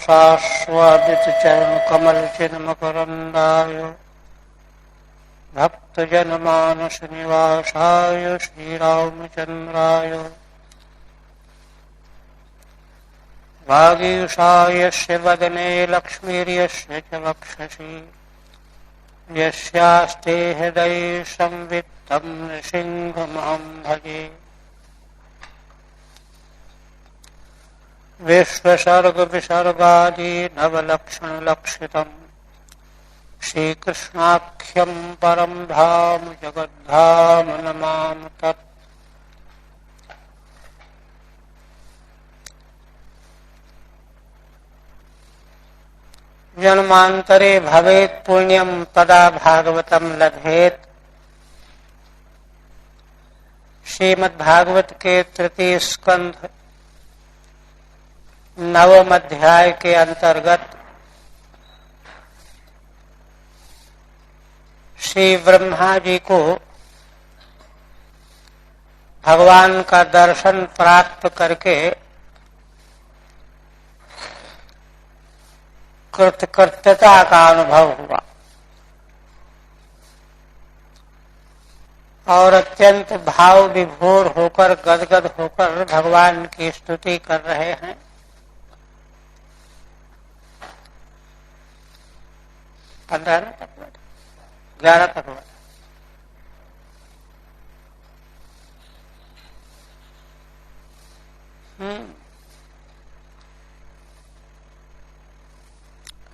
शाश्वदितचरणकमलचिन्मकरन्दाय भक्तजनमानसनिवासाय श्रीरामचन्द्राय वागीशाय यस्य वदने लक्ष्मीर्यस्य च वक्षसि यस्यास्ते हृदये संवित्तं नृसिंहमहं भजे। विश्वसर्गविसर्गादि नवलक्षणलक्षितम् श्रीकृष्णाख्यं परं धाम जगद्धाम नमामि तत्। जन्मांतरे भवेत् पुण्यं तदा भागवतं लभेत्। श्रीमद्भागवत के तृतीय स्कंध नवम अध्याय के अंतर्गत श्री ब्रह्मा जी को भगवान का दर्शन प्राप्त करके कृतकृत्यता का अनुभव हुआ और अत्यंत भाव विभोर होकर गदगद होकर भगवान की स्तुति कर रहे हैं। 15 तक 11 तक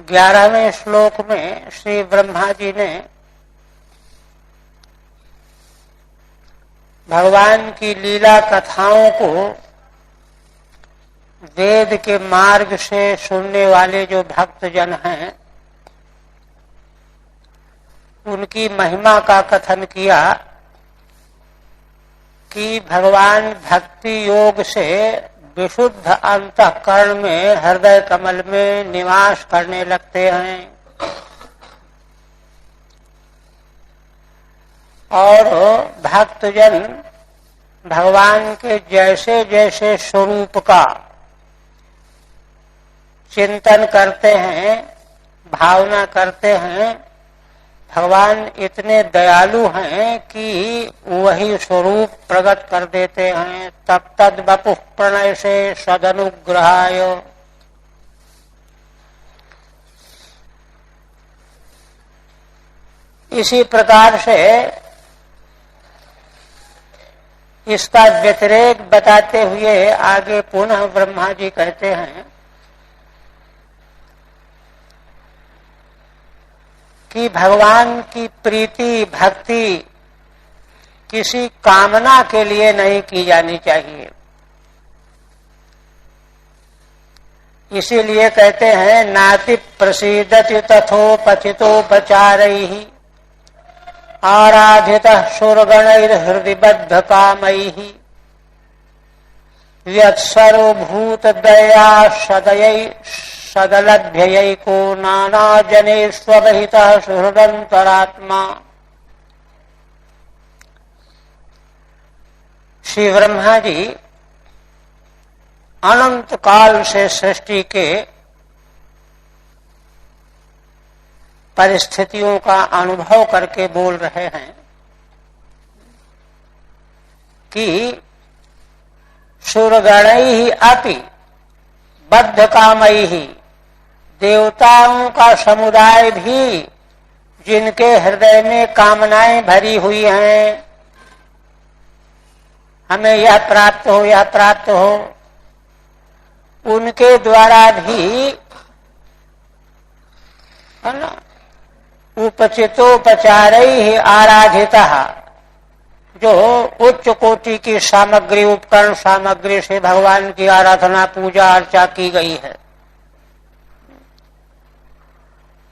11वें श्लोक में श्री ब्रह्मा जी ने भगवान की लीला कथाओं को वेद के मार्ग से सुनने वाले जो भक्तजन हैं उनकी महिमा का कथन किया कि भगवान भक्ति योग से विशुद्ध अंतःकरण में हृदय कमल में निवास करने लगते हैं और भक्तजन भगवान के जैसे जैसे स्वरूप का चिंतन करते हैं, भावना करते हैं, भगवान इतने दयालु हैं कि वही स्वरूप प्रकट कर देते हैं। तब तद वपुः प्रणय से सदनुग्रहाय। इसी प्रकार से इसका व्यतिरेक बताते हुए आगे पुनः ब्रह्मा जी कहते हैं कि भगवान की प्रीति भक्ति किसी कामना के लिए नहीं की जानी चाहिए। इसीलिए कहते हैं नाति प्रसीदति तथोपचितोपचारैः आराधितः सुरगणैर्हृदिबद्ध कामैः यत्सर्वभूत दया सदलभ्ययैको नाना जने स्वहितः सुहृदंतरात्मा। श्री ब्रह्मा जी अनंत काल से सृष्टि के परिस्थितियों का अनुभव करके बोल रहे हैं कि सुरगणैः अपि बद्ध कामैः, देवताओं का समुदाय भी जिनके हृदय में कामनाएं भरी हुई हैं, हमें यह प्राप्त हो यह प्राप्त हो, उनके द्वारा भी है ना उपचितोपचारैः आराधितः, जो उच्च कोटि की सामग्री उपकरण सामग्री से भगवान की आराधना पूजा अर्चा की गई है,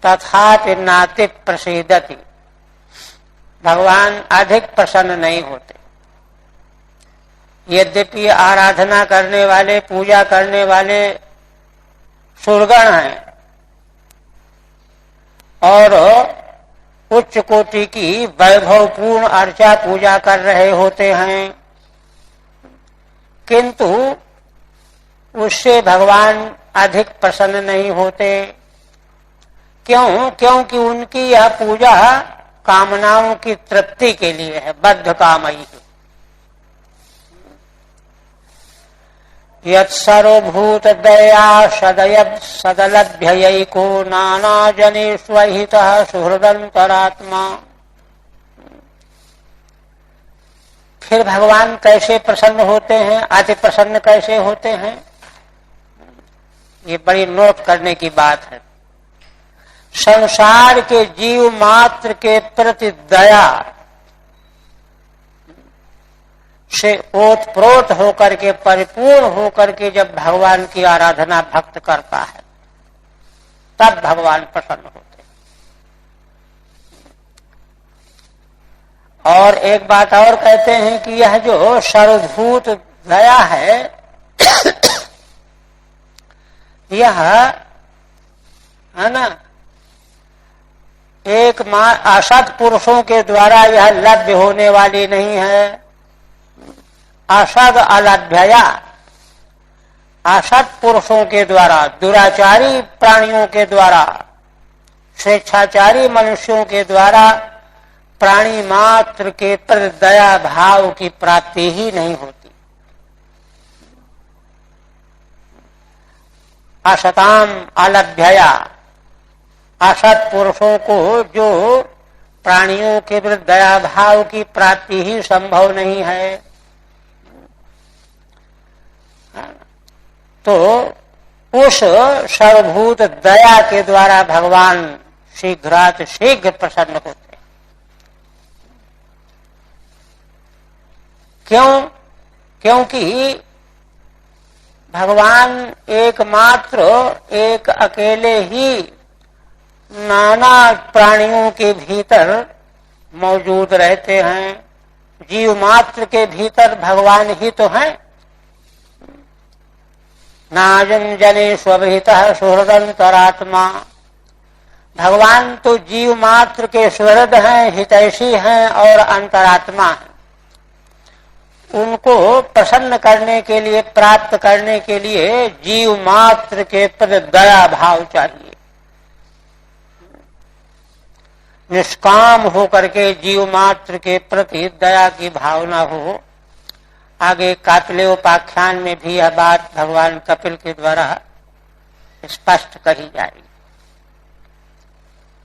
तथापि नाति प्रसीदति, भगवान अधिक प्रसन्न नहीं होते। यद्यपि आराधना करने वाले पूजा करने वाले सुरगण हैं और उच्च कोटि की वैभवपूर्ण अर्चा पूजा कर रहे होते हैं, किंतु उससे भगवान अधिक प्रसन्न नहीं होते। क्यों? क्योंकि उनकी यह पूजा कामनाओं की तृप्ति के लिए है, बद्ध कामयी है। यत् सर्वभूत दया सदलभ्ययैको नाना जनेष्वहितः सुहृदंतरात्मा। फिर भगवान कैसे प्रसन्न होते हैं, अति प्रसन्न कैसे होते हैं, ये बड़ी नोट करने की बात है। संसार के जीव मात्र के प्रति दया से ओतप्रोत होकर के, परिपूर्ण होकर के जब भगवान की आराधना भक्त करता है, तब भगवान प्रसन्न होते हैं। और एक बात और कहते हैं कि यह जो सर्वभूत दया है यह है ना, एक असत पुरुषों के द्वारा यह लभ्य होने वाली नहीं है। असद अलभ्यया, असत पुरुषों के द्वारा, दुराचारी प्राणियों के द्वारा, स्वेच्छाचारी मनुष्यों के द्वारा प्राणी मात्र के प्रति दया भाव की प्राप्ति ही नहीं होती। असताम अलभ्यया, असत पुरुषों को जो प्राणियों के प्रति दया भाव की प्राप्ति ही संभव नहीं है, तो उस सर्वभूत दया के द्वारा भगवान शीघ्रात शीघ्र प्रसन्न होते हैं। क्यों? क्योंकि भगवान एकमात्र, एक अकेले ही नाना प्राणियों के भीतर मौजूद रहते हैं। जीव मात्र के भीतर भगवान ही तो हैं। नाजन जने स्वभितः सुहृदंतरात्मा, भगवान तो जीव मात्र के सुहृद हैं, हितैषी हैं और अंतरात्मा हैं। उनको प्रसन्न करने के लिए, प्राप्त करने के लिए जीव मात्र के प्रति दया भाव चाहिए। निष्काम होकर के जीव मात्र के प्रति दया की भावना हो। आगे कापिलेयोपाख्यान में भी यह बात भगवान कपिल के द्वारा स्पष्ट कही जाएगी।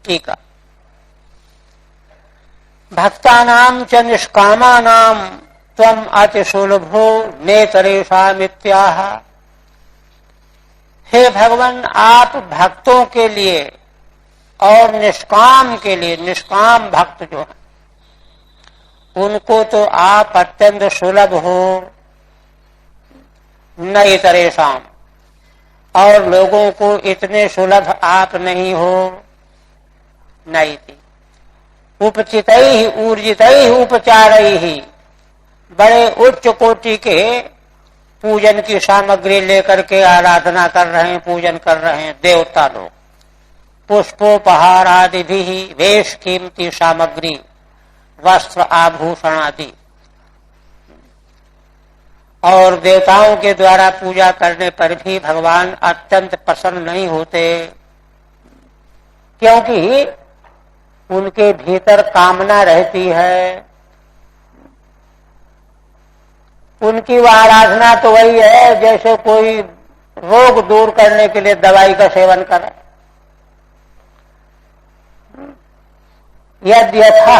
ठीक है। भक्तानां च निष्कामानां त्वम् अतिसुलभो नेतरेषामित्याह। हे भगवान, आप भक्तों के लिए और निष्काम के लिए, निष्काम भक्त जो है उनको तो आप अत्यंत सुलभ हो। न इतरेषाम, और लोगों को इतने सुलभ आप नहीं हो। नहीं थी उपचितैहि ऊर्जितैहि उपचारैहि, बड़े उच्च कोटि के पूजन की सामग्री लेकर के आराधना कर रहे हैं, पूजन कर रहे हैं देवता लोग। पुष्पोपहार आदि भी, वेश कीमती सामग्री, वस्त्र आभूषण आदि, और देवताओं के द्वारा पूजा करने पर भी भगवान अत्यंत प्रसन्न नहीं होते। क्योंकि उनके भीतर कामना रहती है। उनकी वह आराधना तो वही है जैसे कोई रोग दूर करने के लिए दवाई का सेवन करे। यद्यथा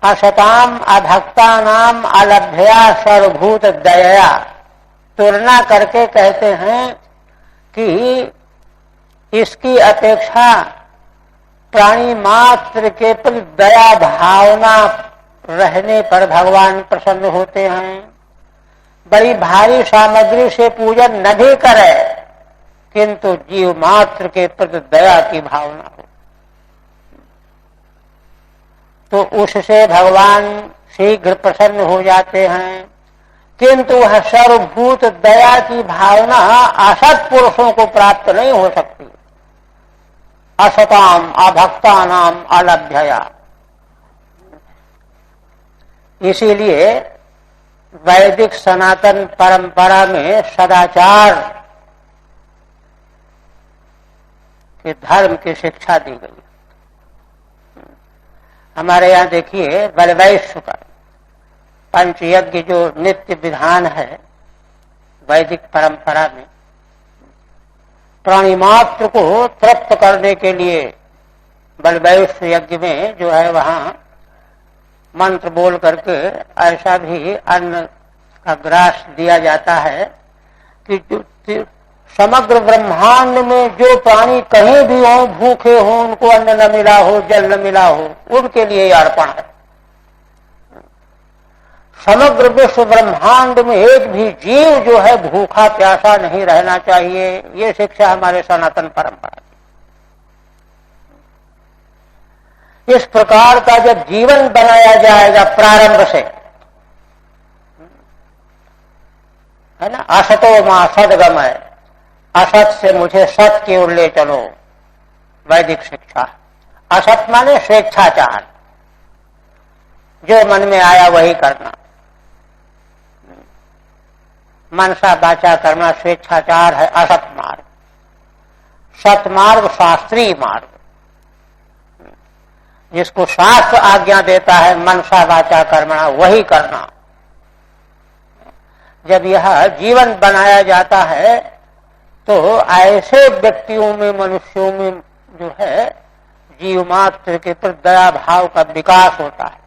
असताम अभक्तानाम अलभ्या सर्वभूत दया, तुलना करके कहते हैं कि इसकी अपेक्षा प्राणी मात्र के प्रति दया भावना रहने पर भगवान प्रसन्न होते हैं। बड़ी भारी सामग्री से पूजन न भी करे, किंतु जीव मात्र के प्रति दया की भावना हो, तो उससे भगवान शीघ्र प्रसन्न हो जाते हैं। किंतु वह सर्वभूत दया की भावना असत पुरुषों को प्राप्त नहीं हो सकती। असताम अभक्तानाम अलभ्यया। इसीलिए वैदिक सनातन परंपरा में सदाचार कि धर्म की शिक्षा दी गई। हमारे यहाँ देखिए बलवैश्य का पंचयज्ञ जो नित्य विधान है वैदिक परंपरा में, प्राणी मात्र को तृप्त करने के लिए बलवैश्य यज्ञ में जो है वहां मंत्र बोल करके ऐसा भी अन्न का ग्रास दिया जाता है कि जो समग्र ब्रह्मांड में जो प्राणी कहीं भी हो, भूखे हो, उनको अन्न न मिला हो, जल न मिला हो, उनके लिए अर्पण है। समग्र विश्व ब्रह्मांड में एक भी जीव जो है भूखा प्यासा नहीं रहना चाहिए, ये शिक्षा हमारे सनातन परंपरा की। इस प्रकार का जब जीवन बनाया जाएगा प्रारंभ से, है ना, असतो मां सद्गमय, असत से मुझे सत की ओर ले चलो, वैदिक शिक्षा। असत माने स्वेच्छाचार, जो मन में आया वही करना, मनसा वाचा करना स्वेच्छाचार है असत मार्ग। सतमार्ग शास्त्रीय मार्ग, जिसको शास्त्र आज्ञा देता है मनसा वाचा कर्मणा, वही करना। जब यह जीवन बनाया जाता है तो ऐसे व्यक्तियों में, मनुष्यों में जो है जीव मात्र के प्रति दया भाव का विकास होता है,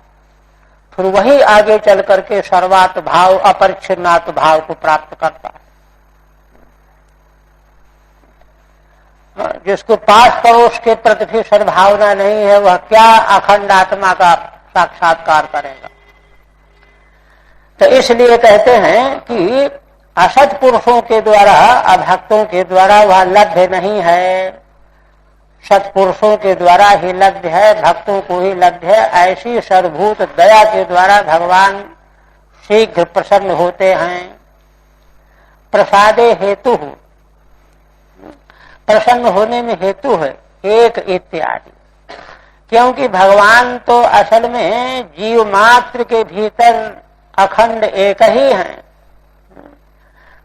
फिर वही आगे चल करके सर्वात्म भाव, अपरिच्छिन्नात्म भाव को प्राप्त करता है। जिसको पास पड़ोस के प्रति भी सद्भावना नहीं है, वह क्या अखंड आत्मा का साक्षात्कार करेगा। तो इसलिए कहते हैं कि असत पुरुषों के द्वारा, अभक्तों के द्वारा वह लभ्य नहीं है, सत्पुरुषों के द्वारा ही लभ्य है, भक्तों को ही लभ्य है। ऐसी सर्वभूत दया के द्वारा भगवान शीघ्र प्रसन्न होते हैं। प्रसादे हेतु, प्रसन्न होने में हेतु है एक इत्यादि, क्योंकि भगवान तो असल में जीव मात्र के भीतर अखंड एक ही हैं।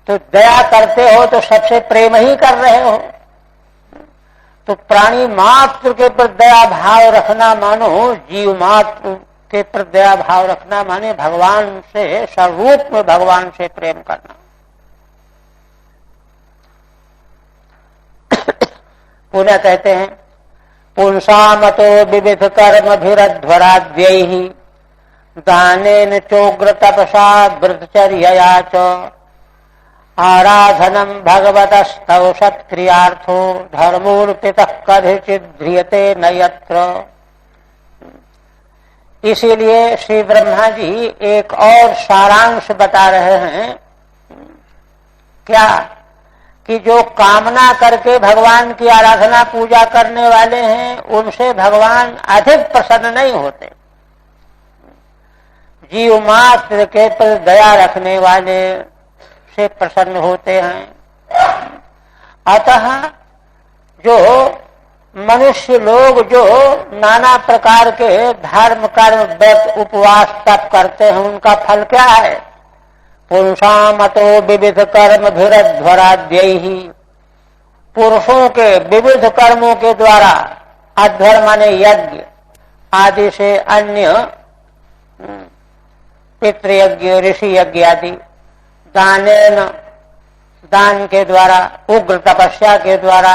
तो दया करते हो तो सबसे प्रेम ही कर रहे हो। तो प्राणी मात्र के प्रति दया भाव रखना मानो, जीव मात्र के प्रति दया भाव रखना माने भगवान से, स्वरूप में भगवान से प्रेम करना। पुनः कहते हैं पुंसामतो विविध कर्म भिरध्वराद्यैहि दानेन चोग्र तपसा व्रतचर्यया च आराधनम भगवतस्तव सत्क्रियार्थो धर्मोर्पितः कदाचित् ध्रियते न यत्र। इसीलिए श्री ब्रह्मा जी एक और सारांश बता रहे हैं, क्या कि जो कामना करके भगवान की आराधना पूजा करने वाले हैं उनसे भगवान अधिक प्रसन्न नहीं होते। जीव मात्र के प्रति दया रखने वाले से प्रसन्न होते हैं। अतः जो मनुष्य लोग जो नाना प्रकार के धर्म कर्म व्रत उपवास तप करते हैं उनका फल क्या है? पुरुषामतो विविध कर्म भिरध्वराद्यैहि, पुरुषों के विविध कर्मों के द्वारा, अध्वर माने यज्ञ आदि से अन्य पितृयज्ञ ऋषि यज्ञ आदि, दानेन दान के द्वारा, उग्र तपस्या के द्वारा,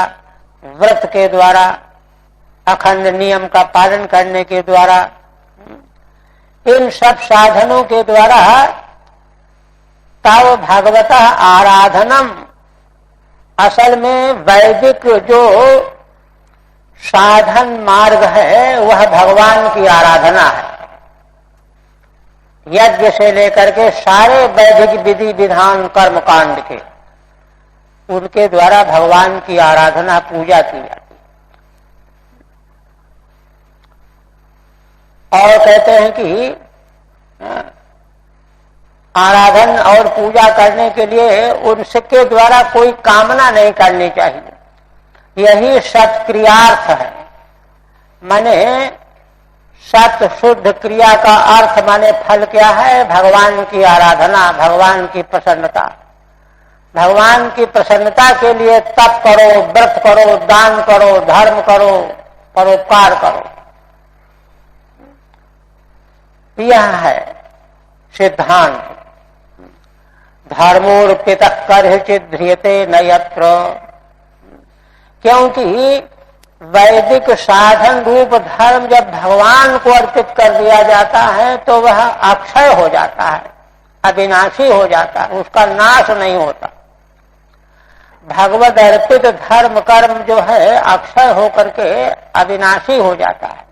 व्रत के द्वारा, अखंड नियम का पालन करने के द्वारा, इन सब साधनों के द्वारा तव भगवतः आराधनम, असल में वैदिक जो साधन मार्ग है वह भगवान की आराधना है। यज्ञ से लेकर के सारे वैदिक विधि विधान कर्म कांड के, उनके द्वारा भगवान की आराधना पूजा की जाती है। और कहते हैं कि आराधन और पूजा करने के लिए उनके द्वारा कोई कामना नहीं करनी चाहिए। यही सत्क्रियार्थ है। माने सत शुद्ध क्रिया का अर्थ माने फल क्या है? भगवान की आराधना, भगवान की प्रसन्नता। भगवान की प्रसन्नता के लिए तप करो, व्रत करो, दान करो, धर्म करो, परोपकार करो। यह है सिद्धांत। धर्मोर्पितः कर्हिचित् ध्रियते न यत्र। क्योंकि वैदिक साधन रूप धर्म जब भगवान को अर्पित कर दिया जाता है तो वह अक्षय हो जाता है, अविनाशी हो जाता है, उसका नाश नहीं होता। भगवद अर्पित धर्म कर्म जो है अक्षय होकर के अविनाशी हो जाता है।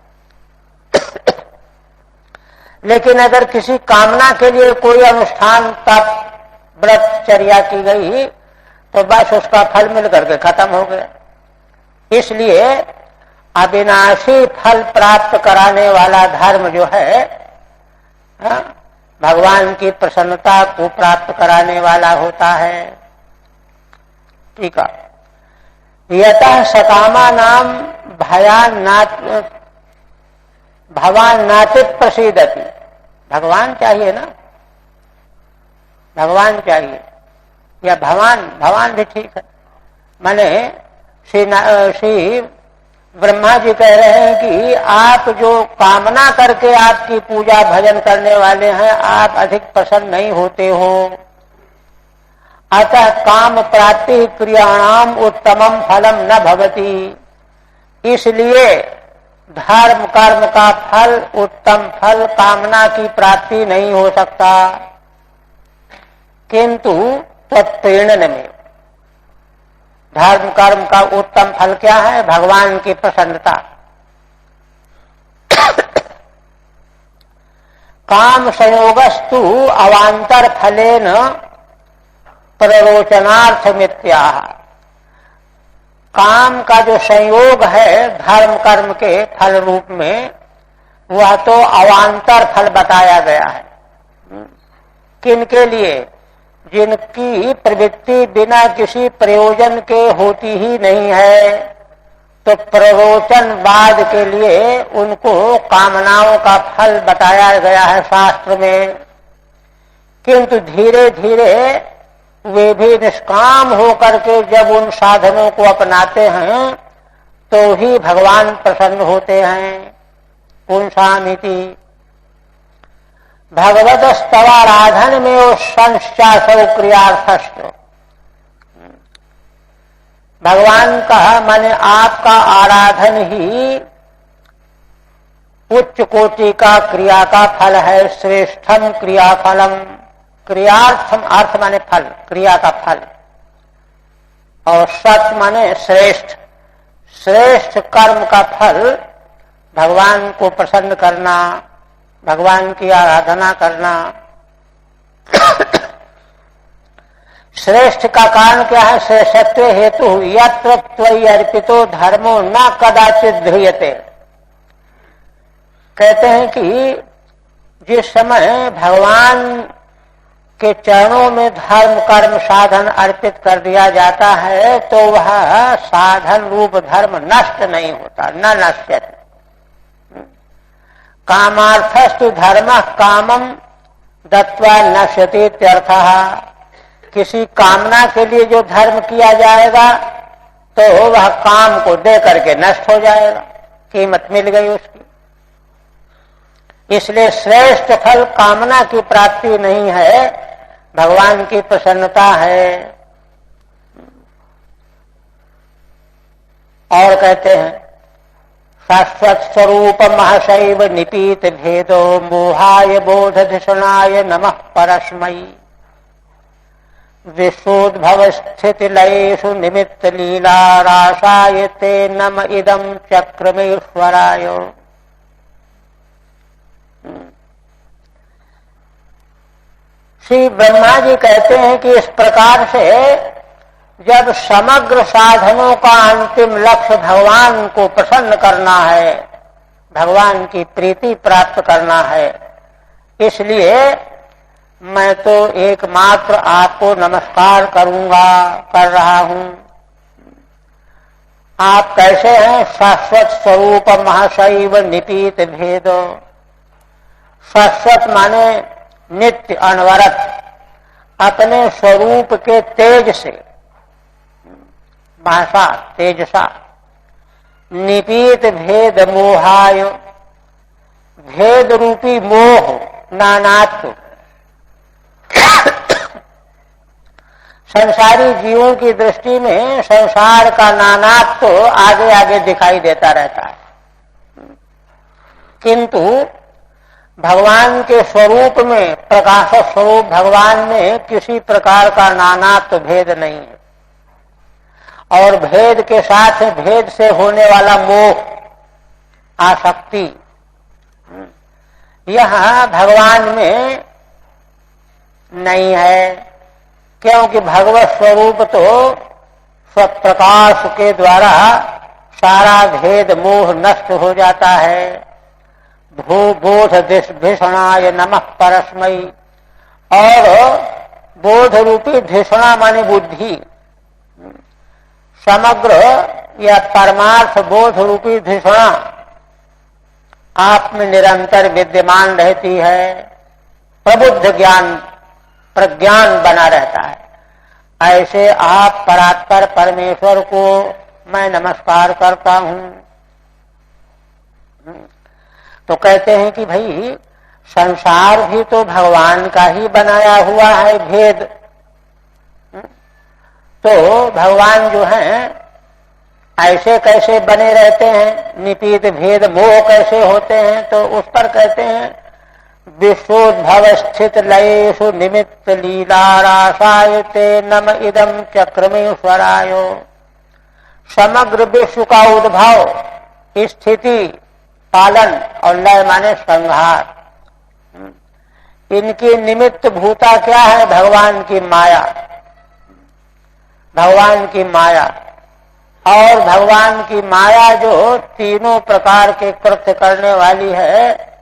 लेकिन अगर किसी कामना के लिए कोई अनुष्ठान, तप, व्रत, चर्या की गई तो बस उसका फल मिल करके खत्म हो गया। इसलिए अविनाशी फल प्राप्त कराने वाला धर्म जो है, भगवान की प्रसन्नता को प्राप्त कराने वाला होता है। ठीक है। यतः सकामा नाम भगवान नाचित प्रसीदति। भगवान चाहिए ना, भगवान चाहिए या भगवान भी ठीक है। माने श्री ब्रह्मा जी कह रहे हैं कि आप जो कामना करके आपकी पूजा भजन करने वाले हैं, आप अधिक प्रसन्न नहीं होते हो। अतः काम प्राप्ति क्रियाणाम उत्तमम फलम न भवति। इसलिए धर्म कर्म का फल, उत्तम फल कामना की प्राप्ति नहीं हो सकता। किंतु तत्प्रेरण में धर्म कर्म का उत्तम फल क्या है? भगवान की प्रसन्नता। काम संयोगस्तु अवांतर फलेन प्ररोचनार्थ मित्याह। काम का जो संयोग है धर्म कर्म के फल रूप में, वह तो अवांतर फल बताया गया है। किनके लिए? जिनकी प्रवृत्ति बिना किसी प्रयोजन के होती ही नहीं है, तो प्ररोचनवाद के लिए उनको कामनाओं का फल बताया गया है शास्त्र में। किंतु धीरे धीरे वे भी निष्काम होकर के जब उन साधनों को अपनाते हैं तो ही भगवान प्रसन्न होते हैं। पुंसामिति भगवत स्तवाराधन में वो संश्चासौ क्रियार्थस्थ। भगवान का माने आपका आराधन ही उच्च कोटि का क्रिया का फल है। श्रेष्ठम क्रियाफलम। क्रियार्थम अर्थ माने फल, क्रिया का फल, और सत माने श्रेष्ठ। श्रेष्ठ कर्म का फल भगवान को प्रसन्न करना, भगवान की आराधना करना। श्रेष्ठ का कारण क्या है? श्रेष्ठत्व हेतु यत्र त्वयि अर्पितो धर्मो न कदाचित ध्रियते। कहते हैं कि जिस समय भगवान के चरणों में धर्म कर्म साधन अर्पित कर दिया जाता है तो वह साधन रूप धर्म नष्ट नहीं होता, न नश्यते। कामार्थस्तु धर्मः कामम दत्वा नश्यति इत्यर्थः। किसी कामना के लिए जो धर्म किया जाएगा तो वह काम को दे करके नष्ट हो जाएगा, कीमत मिल गई उसकी। इसलिए श्रेष्ठ फल कामना की प्राप्ति नहीं है, भगवान की प्रसन्नता है। और कहते हैं शाश्वत स्वरूप महशैव निपीत भेदो मोहाय बोधधिषणाय नमः परस्मै। विश्वोद्भव स्थिति लयेषु निमित्त लीला राशाय ते नम इदं चक्रमेश्वराय। श्री ब्रह्मा जी कहते हैं कि इस प्रकार से जब समग्र साधनों का अंतिम लक्ष्य भगवान को प्रसन्न करना है, भगवान की प्रीति प्राप्त करना है, इसलिए मैं तो एकमात्र आपको नमस्कार करूंगा, कर रहा हूं। आप कैसे हैं? शाश्वत स्वरूप महशैव निपीत भेदो। शाश्वत माने नित्य अनवरत, अपने स्वरूप के तेज से, भाषा तेजसा, निपीत भेद मोहाय, भेद रूपी मोह नानात्व, संसारी जीवों की दृष्टि में संसार का नानात्व तो आगे आगे दिखाई देता रहता है, किंतु भगवान के स्वरूप में, प्रकाश स्वरूप भगवान में किसी प्रकार का नानात्व भेद नहीं है। और भेद के साथ भेद से होने वाला मोह, आसक्ति, यह भगवान में नहीं है, क्योंकि भगवत स्वरूप तो स्वप्रकाश के द्वारा सारा भेद मोह नष्ट हो जाता है। भू बोध धिषणाय नमः परस्मै, और बोध रूपी धिषणा माने बुद्धि, समग्र या परमार्थ बोध रूपी धिषणा आप में निरंतर विद्यमान रहती है, प्रबुद्ध ज्ञान प्रज्ञान बना रहता है। ऐसे आप परात्पर परमेश्वर को मैं नमस्कार करता हूं। तो कहते हैं कि भाई संसार भी तो भगवान का ही बनाया हुआ है भेद, तो भगवान जो हैं ऐसे कैसे बने रहते हैं, निपीत भेद मोह कैसे होते हैं? तो उस पर कहते हैं विश्वोद्भव स्थित लयेषु निमित्त लीलारासायते नम इदम चक्रमेश्वराय। समग्र विश्व का उद्भव, स्थिति, पालन और लय माने संहार, इनकी निमित्त भूता क्या है? भगवान की माया, भगवान की माया। और भगवान की माया जो तीनों प्रकार के कृत्य करने वाली है,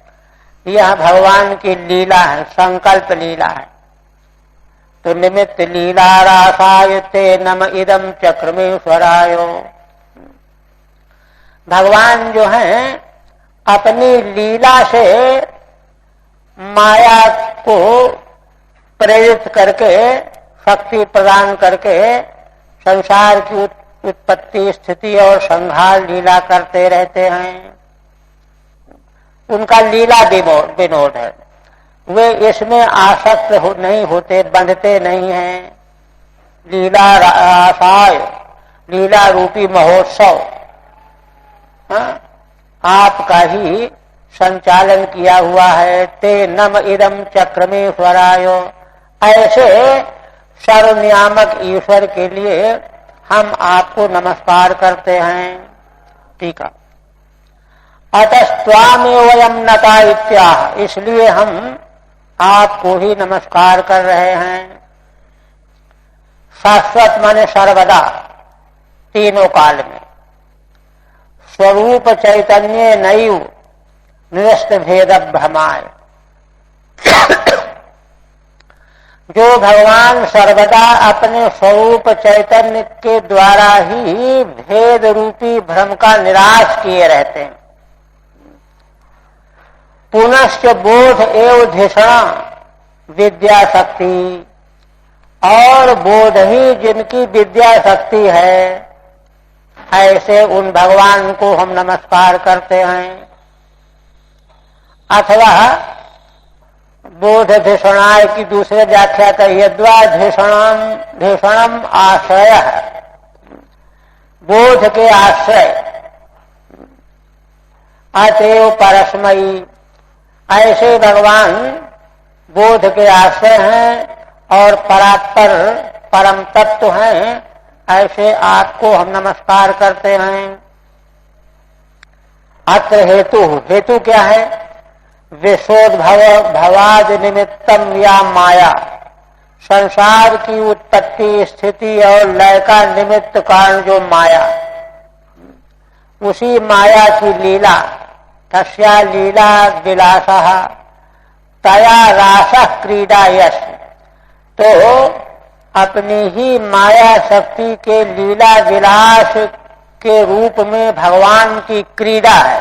यह भगवान की लीला है, संकल्प लीला है। तो निमित्त लीला रासायते नम इदम चक्रमेश्वराय। भगवान जो हैं अपनी लीला से माया को प्रेरित करके, शक्ति प्रदान करके संसार की उत्पत्ति, स्थिति और संहार लीला करते रहते हैं। उनका लीला विनोद है, वे इसमें आसक्त नहीं होते, बंधते नहीं हैं। लीला रासाय, लीला रूपी महोत्सव आपका ही संचालन किया हुआ है। ते नम इदम चक्रमेश्वराय। ऐसे सर्वनियामक ईश्वर के लिए हम आपको नमस्कार करते हैं। ठीक है। अतस्त्वामेव वयम नता इत्याह, इसलिए हम आपको ही नमस्कार कर रहे हैं। शाश्वत माने सर्वदा, तीनों काल में। स्वरूप चैतन्य नैव निरस्त भेद भ्रमाय, जो भगवान सर्वदा अपने स्वरूप चैतन्य के द्वारा ही भेद रूपी भ्रम का निराश किए रहते हैं। पुनश्च बोध एवं धिषणा विद्या शक्ति, और बोध ही जिनकी विद्या शक्ति है, ऐसे उन भगवान को हम नमस्कार करते हैं। अथवा बोध धिषणाय की दूसरे व्याख्या कही, यद्वा धिषणम आश्रय, बोध के आश्रय, अतएव परस्मयी, ऐसे भगवान बोध के आश्रय हैं और परात्पर परम तत्व हैं। ऐसे आपको हम नमस्कार करते हैं। अत्र हेतु क्या है? विश्वोद्भव भवाद निमित्तम या माया, संसार की उत्पत्ति, स्थिति और लय का निमित्त कारण जो माया, उसी माया की लीला, तस्या लीला विलासः तया रासः क्रीडा यश। तो अपनी ही माया शक्ति के लीला विलास के रूप में भगवान की क्रीड़ा है।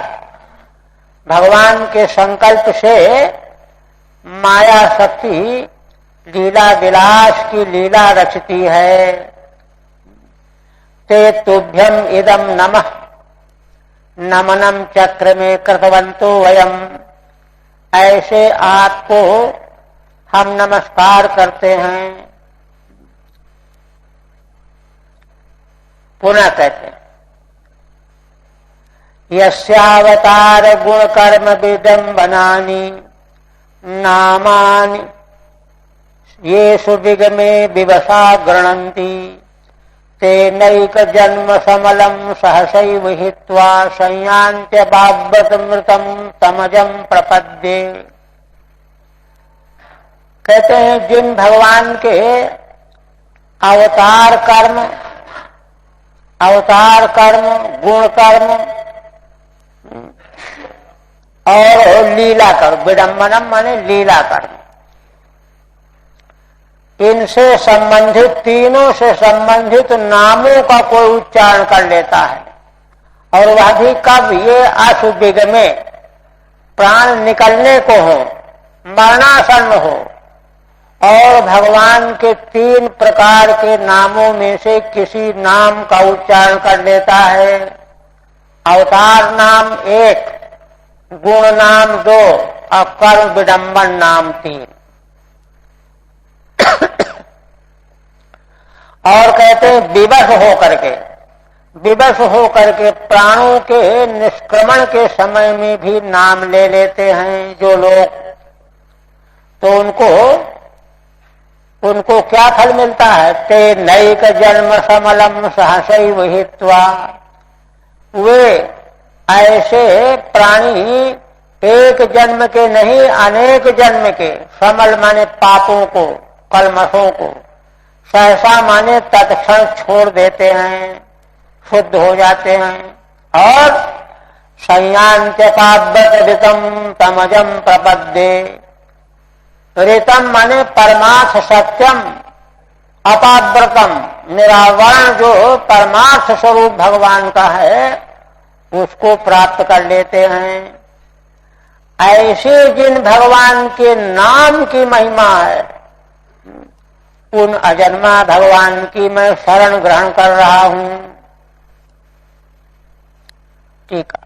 भगवान के संकल्प से माया शक्ति लीला विलास की लीला रचती है। ते तुभ्यम इदम नमः नमनम चक्र में कृतवंतो वयम। ऐसे आपको हम नमस्कार करते हैं। पुनः कहते हैं यस्यावतार गुण कर्म विडम्बनानि नामानि येषु विगमे विवशा गृह्णन्ति ते नैक जन्म समलम सहसैव हित्वा संयान्त्य बाब्बतमृतम तमजम प्रपद्ये। कहते हैं जिन भगवान के अवतार कर्म गुण कर्म और लीला कर्म, विडम्बनम माने लीला कर्म, इनसे संबंधित, तीनों से संबंधित नामों का कोई उच्चारण कर लेता है, और वह भी कब, ये अशुभिग में प्राण निकलने को हो, मरणासन्न हो, और भगवान के 3 प्रकार के नामों में से किसी नाम का उच्चारण कर लेता है। अवतार नाम 1, गुण नाम 2 और कर्म विडम्बन नाम 3। और कहते हैं विवश होकर के प्राणों के निष्क्रमण के समय में भी नाम ले लेते हैं जो लोग, तो उनको क्या फल मिलता है? ते नैक जन्म समलम सहसैव हित्वा। वे ऐसे प्राणी एक जन्म के नहीं, अनेक जन्म के, समल माने पापों को, कलमशों को, सहसा माने तत्क्षण छोड़ देते हैं, शुद्ध हो जाते हैं, और संयान्त्य पाब्बत ऋतम तमजम प्रपद्ये। ऋतम माने परमार्थ सत्यम, अपाव्रतम निरावरण जो परमार्थ स्वरूप भगवान का है उसको प्राप्त कर लेते हैं। ऐसे जिन भगवान के नाम की महिमा है, उन अजन्मा भगवान की मैं शरण ग्रहण कर रहा हूं। ठीक है।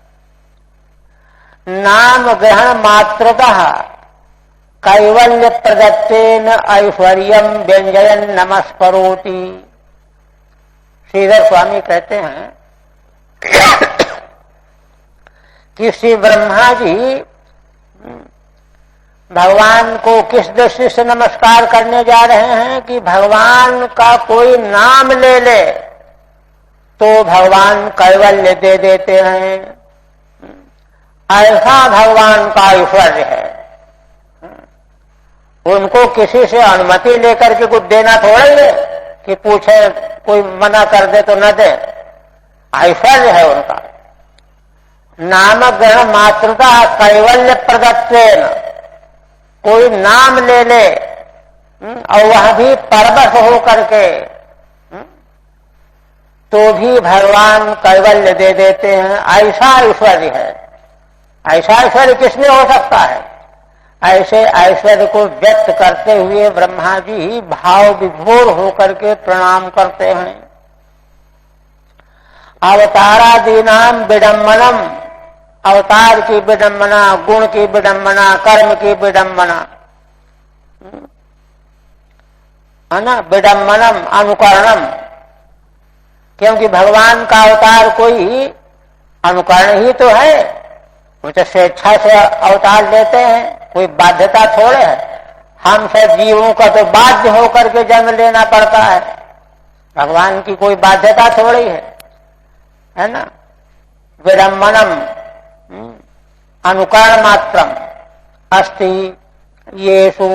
नाम ग्रहण मात्रतः कैवल्य प्रदत्तेन ऐश्वर्यम व्यंजयन नमस्करोति। श्रीधर स्वामी कहते हैं कि श्री ब्रह्मा जी भगवान को किस दृष्टि से नमस्कार करने जा रहे हैं कि भगवान का कोई नाम ले ले तो भगवान कैवल्य दे देते हैं। ऐसा भगवान का ऐश्वर्य है। उनको किसी से अनुमति लेकर के कुछ देना थोड़ा ही है कि पूछे, कोई मना कर दे तो न दे। ऐश्वर्य है उनका। नाम ग्रहण मात्रता कैवल्य प्रदत्तेन, कोई नाम ले ले और वह भी परवश हो करके, तो भी भगवान कैवल्य दे देते हैं। ऐसा ऐश्वर्य है। ऐसा ऐश्वर्य किसमें हो सकता है? ऐसे ऐश्वर्य को व्यक्त करते हुए ब्रह्मा जी भाव विभोर होकर के प्रणाम करते हैं। अवतारादि नाम विडम्बनम, अवतार की विडम्बना, गुण की विडम्बना, कर्म की विडम्बना है ना। विडम्बनम अनुकरणम, क्योंकि भगवान का अवतार कोई अनुकरण ही तो है। वो तो स्वेच्छा से अवतार लेते हैं, कोई बाध्यता थोड़े है। हम सब जीवों का तो बाध्य होकर के जन्म लेना पड़ता है। भगवान की कोई बाध्यता थोड़ी है ना। विडम्बनम अनुकरण मात्रम अस्ति येषु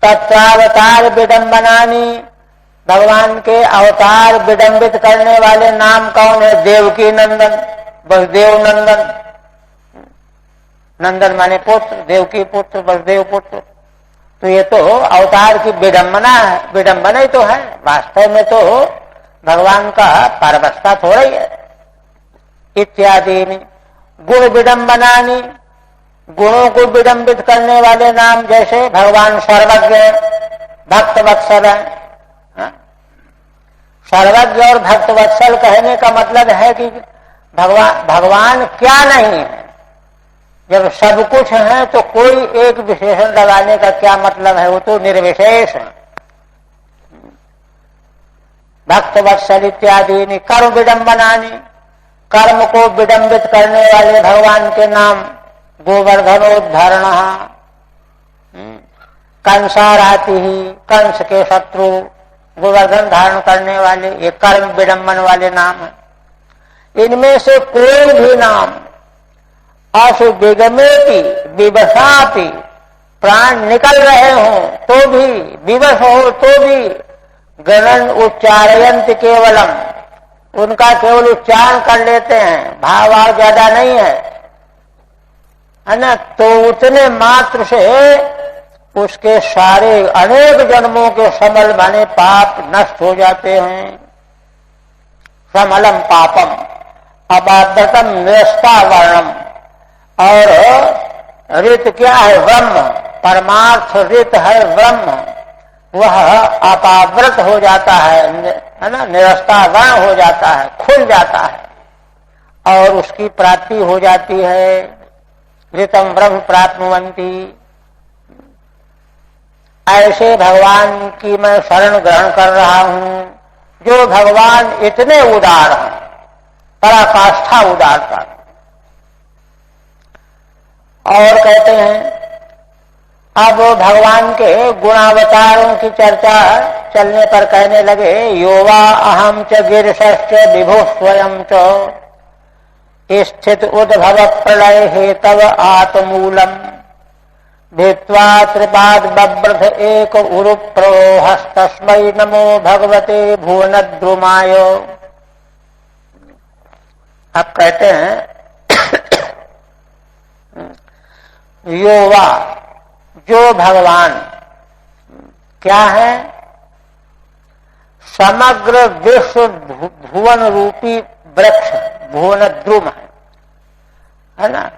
तत्रावतार विडम्बनानि। भगवान के अवतार विडंबित करने वाले नाम कौन है? देवकी नंदन, वसुदेव नंदन। नंदन माने पुत्र, देवकी पुत्र, वसुदेव पुत्र। तो ये तो अवतार की विडंबना है, विडंबना ही तो है। वास्तव में तो भगवान का पारवस्ता थोड़ा ही है। इत्यादि गुण विडंबनानि, गुणों को विडंबित करने वाले नाम, जैसे भगवान सर्वज्ञ, भक्त वत्सल है। सर्वज्ञ और भक्त वत्सल कहने का मतलब है कि भगवान क्या नहीं है। जब सब कुछ है तो कोई एक विशेषण लगाने का क्या मतलब है, वो तो निर्विशेष है। भक्त वत्सल इत्यादि कर्म विडंबनानि, कर्म को विडंबित करने वाले भगवान के नाम गोवर्धनोद्धरण, कंसाराति ही, कंस के शत्रु गोवर्धन धारण करने वाले, ये कर्म विडंबन वाले नाम है। इनमें से कोई भी नाम असुविगमेति विवशापि, प्राण निकल रहे हों तो भी, विवश हो तो भी, गणन उच्चारयंत केवलम, उनका केवल उच्चारण कर लेते हैं, भाव ज्यादा नहीं है ना। तो उतने मात्र से उसके सारे अनेक जन्मों के समल बने पाप नष्ट हो जाते हैं। समलम पापम अबाध्यतम निरस्ता वर्णम, और रित क्या है? ब्रह्म, परमार्थ रित है ब्रह्म, वह अपावृत हो जाता है ना, निरस्ता वर्ण हो जाता है, खुल जाता है और उसकी प्राप्ति हो जाती है। ऋतम ब्रह्म प्राप्नुवन्ति। ऐसे भगवान की मैं शरण ग्रहण कर रहा हूं, जो भगवान इतने उदार हैं, पराकाष्ठा उदारता। और कहते हैं, अब भगवान के गुणावतारों की चर्चा चलने पर कहने लगे, योवा अहम च गिरिशश्च विभु स्वयं च स्थित उद्भव प्रलय हेतव आत्मूलम भित्वा त्रिपाद बभ्रथ एक उरुप्रोहस्तस्मै नमो भगवते भुवनद्रुमाय। अब कहते हैं, योवा, जो भगवान क्या है? समग्र विश्व भुवन रूपी वृक्ष, भुवनद्रुम है ना।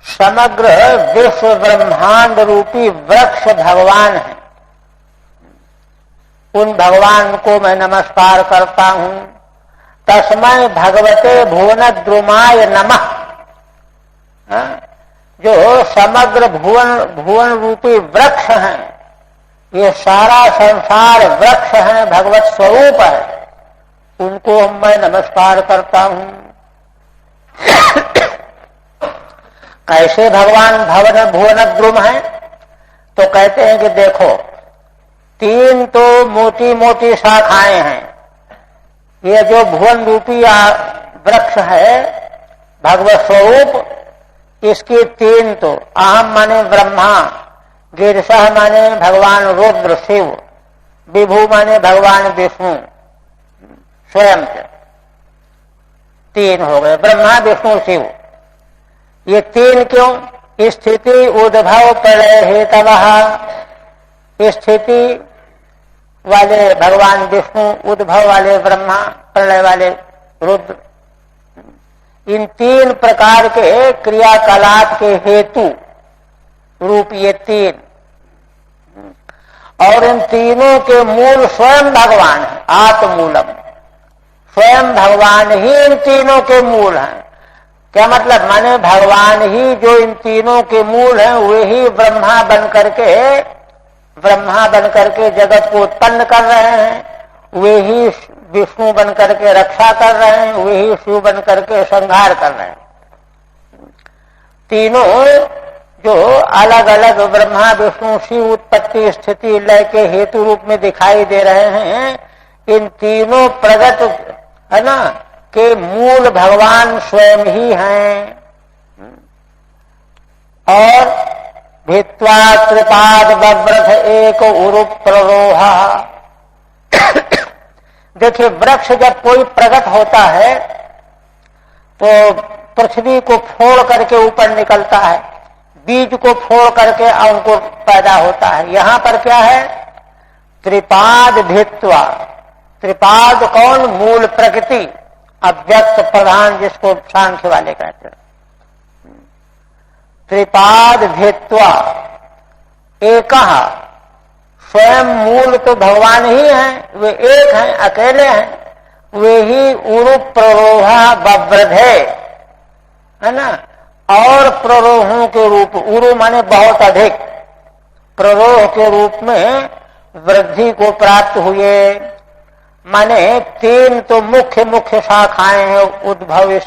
समग्र विश्व ब्रह्मांड रूपी वृक्ष भगवान है। उन भगवान को मैं नमस्कार करता हूं। तस्मै भगवते भुवनद्रुमाय नमः। जो समग्र भुवन रूपी वृक्ष हैं, ये सारा संसार वृक्ष है, भगवत स्वरूप है, उनको मैं नमस्कार करता हूं। कैसे भगवान भुवनद्रुम है? तो कहते हैं कि देखो, तीन तो मोटी मोटी शाखाएं हैं। ये जो भुवन रूपी वृक्ष है भगवत स्वरूप, इसकी तीन तो, अहम माने ब्रह्मा, गिरसह माने भगवान रुद्र शिव, विभु माने भगवान विष्णु स्वयं से, तीन हो गए, ब्रह्मा विष्णु शिव। ये तीन क्यों? स्थिति उद्भव प्रलय हेतवः, स्थिति वाले भगवान विष्णु, उद्भव वाले ब्रह्मा, प्रलय वाले रुद्र, इन तीन प्रकार के क्रियाकलाप के हेतु रूप ये तीन, और इन तीनों के मूल स्वयं भगवान है, आत्मूलम। स्वयं भगवान ही इन तीनों के मूल हैं। क्या मतलब? माने भगवान ही जो इन तीनों के मूल हैं, वे ही ब्रह्मा बन करके जगत को उत्पन्न कर रहे हैं, वे ही विष्णु बन करके रक्षा कर रहे हैं, वे ही शिव बन करके संहार कर रहे हैं। तीनों जो अलग अलग ब्रह्मा विष्णु शिव उत्पत्ति स्थिति लय के हेतु रूप में दिखाई दे रहे हैं, इन तीनों प्रगट है ना के मूल भगवान स्वयं ही हैं। और भित्वा त्रिपाद बभ्रथ एक उरु प्ररोह। देखिए, वृक्ष जब कोई प्रकट होता है तो पृथ्वी को फोड़ करके ऊपर निकलता है, बीज को फोड़ करके अंकुर पैदा होता है। यहां पर क्या है? त्रिपाद भित्वा। त्रिपाद कौन? मूल प्रकृति, अव्यक्त प्रधान, जिसको सांख्य वाले कहते हैं। त्रिपाद भित्वा एकः स्वयं मूल तो भगवान ही हैं, वे एक हैं, अकेले हैं। वे ही उरु प्ररोहा बव्रधे, है ना। और प्ररोहों के रूप, उरु माने बहुत अधिक, प्ररोह के रूप में वृद्धि को प्राप्त हुए। माने तीन तो मुख्य मुख्य शाखाएं हैं उद्भव,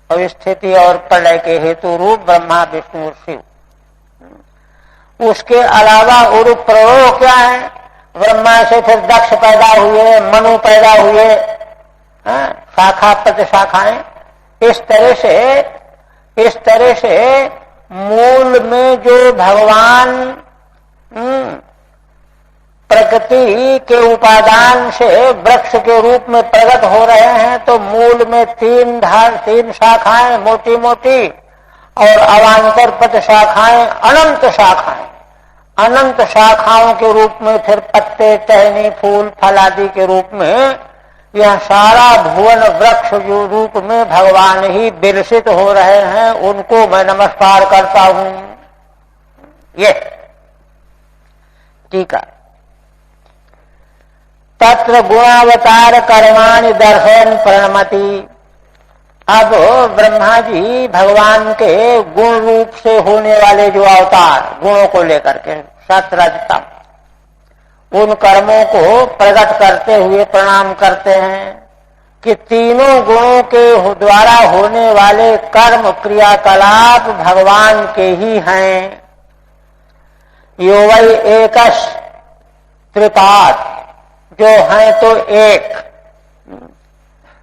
स्थिति और प्रलय के हेतु रूप, ब्रह्मा विष्णु और शिव। उसके अलावा उरु प्ररोह क्या है? ब्रह्मा से फिर दक्ष पैदा हुए, मनु पैदा हुए, शाखा प्रतिशाखाएं। इस तरह से मूल में जो भगवान प्रकृति के उपादान से वृक्ष के रूप में प्रकट हो रहे हैं, तो मूल में तीन शाखाएं मोटी मोटी, और अवान्तर प्रतिशाखाएं अनंत शाखाएं। अनंत शाखाओं के रूप में फिर पत्ते, टहनी, फूल, फल आदि के रूप में यह सारा भुवन वृक्ष जो रूप में भगवान ही विरसित हो रहे हैं, उनको मैं नमस्कार करता हूं। ये ठीक है। तत्र गुणावतार कर्माणि दर्शन प्रणमति। अब ब्रह्मा जी भगवान के गुण रूप से होने वाले जो अवतार, गुणों को लेकर के सत्रजतम, उन कर्मों को प्रकट करते हुए प्रणाम करते हैं कि तीनों गुणों के द्वारा होने वाले कर्म क्रियाकलाप भगवान के ही हैं। यो वै एकश त्रिपाद, जो हैं तो एक,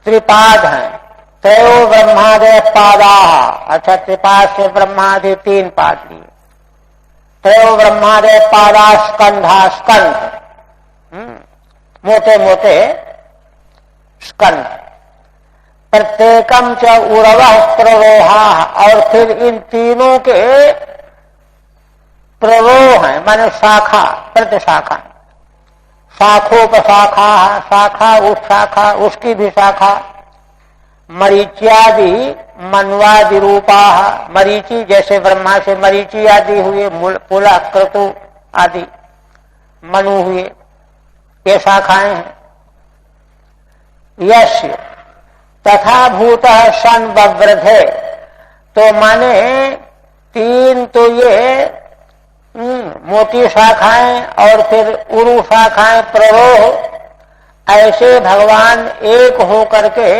त्रिपाद हैं। त्रयो ब्रह्मादय पादा, अच्छा त्रिपाद से ब्रह्मादि तीन पाद लिए। त्रयो ब्रह्मादय पादा स्कंधा, स्कंध मोटे मोटे स्कंध। प्रत्येकम च उरवः प्ररोहा, और फिर इन तीनों के प्ररोह हैं, माने शाखा प्रतिशाखा, शाखोपशाखा, शाखा उस शाखा उसकी भी शाखा। मरीच्यादि मनवादि रूपा, मरीचि जैसे ब्रह्मा से मरीचि आदि हुए, पुलह क्रतु आदि मनु हुए, ये शाखाएं हैं। यश तथा भूत सन बव्रधे, तो माने तीन तो ये मोटी शाखाएं और फिर उरु शाखाएं प्ररोह, ऐसे भगवान एक होकर के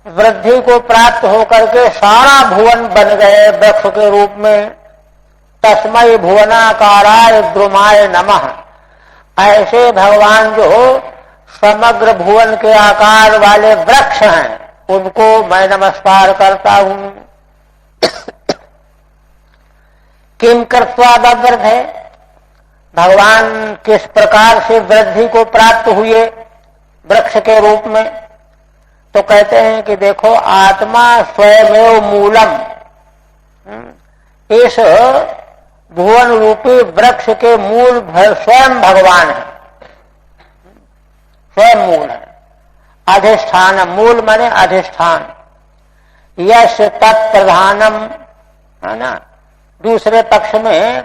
वृद्धि को प्राप्त होकर के सारा भुवन बन गए वृक्ष के रूप में। तस्मै भुवनाकाराय द्रुमाय नमः। ऐसे भगवान जो समग्र भुवन के आकार वाले वृक्ष हैं, उनको मैं नमस्कार करता हूं। किम कृत्वा बव्रधे, भगवान किस प्रकार से वृद्धि को प्राप्त हुए वृक्ष के रूप में? तो कहते हैं कि देखो, आत्मा स्वयमेव मूलम, इस भुवन रूपी वृक्ष के मूल स्वयं भगवान है, स्वयं मूल है। अधिष्ठान, मूल माने अधिष्ठान। यश तत्प्रधानम, है ना। दूसरे पक्ष में,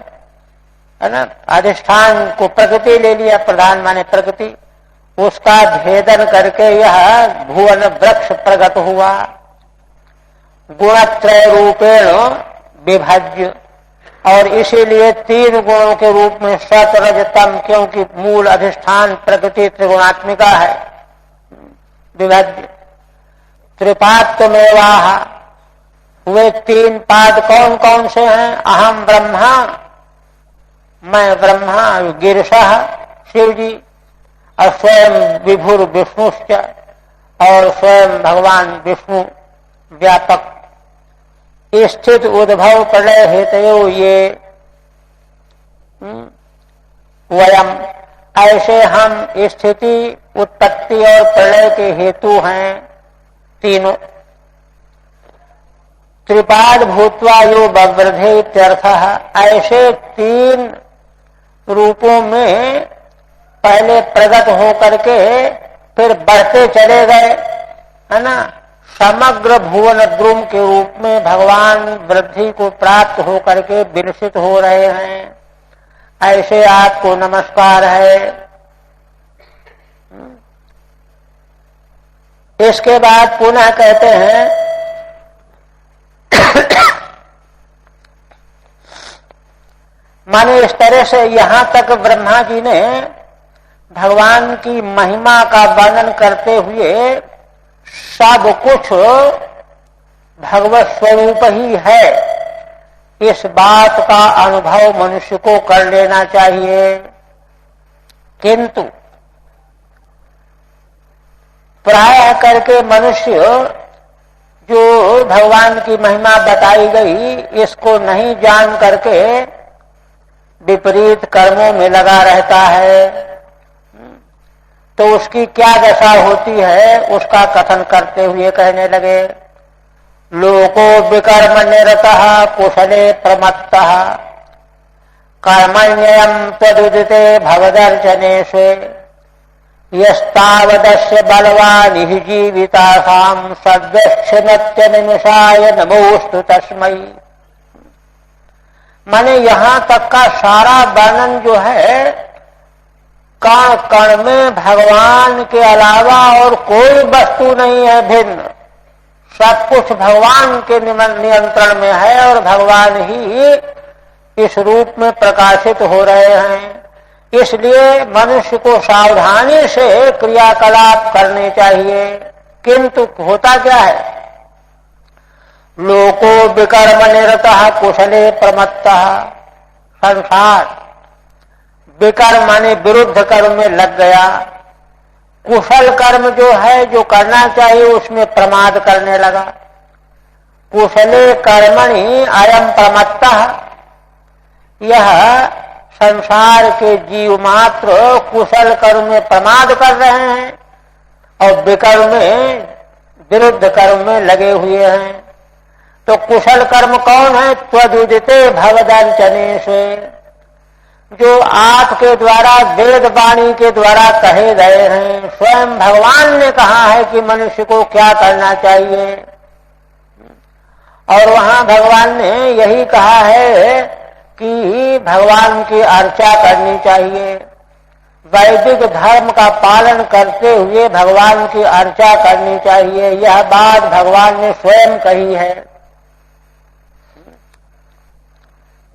है ना, अधिष्ठान को प्रकृति ले लिया, प्रधान माने प्रकृति, उसका भेदन करके यह भुवन वृक्ष प्रकट हुआ। गुणत्रय रूपेण विभज्य, और इसीलिए तीन गुणों के रूप में सत रज तम, क्योंकि मूल अधिष्ठान प्रकृति त्रिगुणात्मिका है, विभज्य। त्रिपादमेवाह, वे तीन पाद कौन कौन से हैं? अहम ब्रह्मा, मैं ब्रह्मा, गिरिशः शिव जी, और स्वयं विभुर विष्णुश्च, और स्वयं भगवान विष्णु व्यापक। स्थित उद्भव प्रलय हेतयो ये वयम, ऐसे हम स्थिति उत्पत्ति और प्रलय के हेतु हैं तीनों। त्रिपाद भूत्वा यो बव्रधे इत्यर्थः, ऐसे तीन रूपों में पहले प्रकट होकर के फिर बढ़ते चले गए, है ना। समग्र भुवन द्रुम के रूप में भगवान वृद्धि को प्राप्त होकर के विलसित हो रहे हैं। ऐसे आपको नमस्कार है। इसके बाद पुनः कहते हैं माने इस तरह से यहां तक ब्रह्मा जी ने भगवान की महिमा का वर्णन करते हुए सब कुछ भगवत स्वरूप ही है, इस बात का अनुभव मनुष्य को कर लेना चाहिए। किंतु प्रायः करके मनुष्य जो भगवान की महिमा बताई गई इसको नहीं जान करके विपरीत कर्मों में लगा रहता है, तो उसकी क्या दशा होती है उसका कथन करते हुए कहने लगे, लोको विकर्म निरतः कुशले प्रमत्तः कर्मण्ययम् त्वदुदिते भवदर्शनेषु यस्तावदस्य बलवान् हि जीवितासाम् सद्यच्छिनत्य निमिषाय नमोस्तु तस्मै। माने यहां तक का सारा वर्णन जो है कण कण में भगवान के अलावा और कोई वस्तु नहीं है भिन्न, सब कुछ भगवान के नियंत्रण में है और भगवान ही इस रूप में प्रकाशित हो रहे हैं। इसलिए मनुष्य को सावधानी से क्रियाकलाप करने चाहिए। किंतु होता क्या है, लोको विकर्म निरतः कुशले प्रमत्तः, संसार विकर्म माने विरुद्ध कर्म में लग गया, कुशल कर्म जो है जो करना चाहिए उसमें प्रमाद करने लगा। कुशले कर्मणि अयम प्रमत्तः, यह संसार के जीव मात्र कुशल कर्म में प्रमाद कर रहे हैं और विकर्म में विरुद्ध कर्म में लगे हुए हैं। तो कुशल कर्म कौन है, त्वदुदिते भवदर्शनेषु, जो आपके द्वारा वेद वाणी के द्वारा कहे गए हैं। स्वयं भगवान ने कहा है कि मनुष्य को क्या करना चाहिए, और वहां भगवान ने यही कहा है कि भगवान की अर्चा करनी चाहिए, वैदिक धर्म का पालन करते हुए भगवान की अर्चा करनी चाहिए। यह बात भगवान ने स्वयं कही है।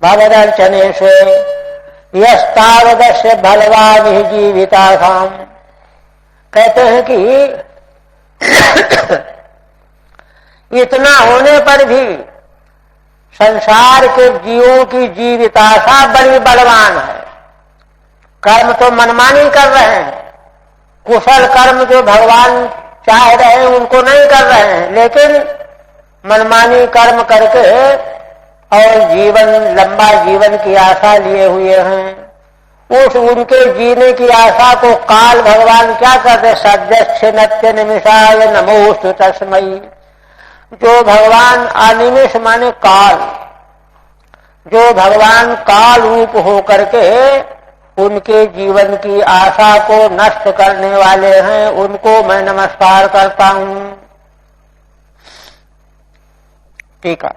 भवदर्शनेषु यस्तावदस्य बलवान् हि जीवितासाम्, कहते हैं कि इतना होने पर भी संसार के जीवों की जीविताशा बड़ी बलवान है। कर्म तो मनमानी कर रहे हैं, कुशल कर्म जो भगवान चाह रहे हैं उनको नहीं कर रहे हैं, लेकिन मनमानी कर्म करके और जीवन लंबा जीवन की आशा लिए हुए हैं। उस उनके जीने की आशा को काल भगवान क्या करते, सद्यच्छिनत्य निमिषाय नमोस्तु तस्मै। जो भगवान अनिमिष माने काल, जो भगवान काल रूप हो करके उनके जीवन की आशा को नष्ट करने वाले हैं, उनको मैं नमस्कार करता हूं। ठीक है।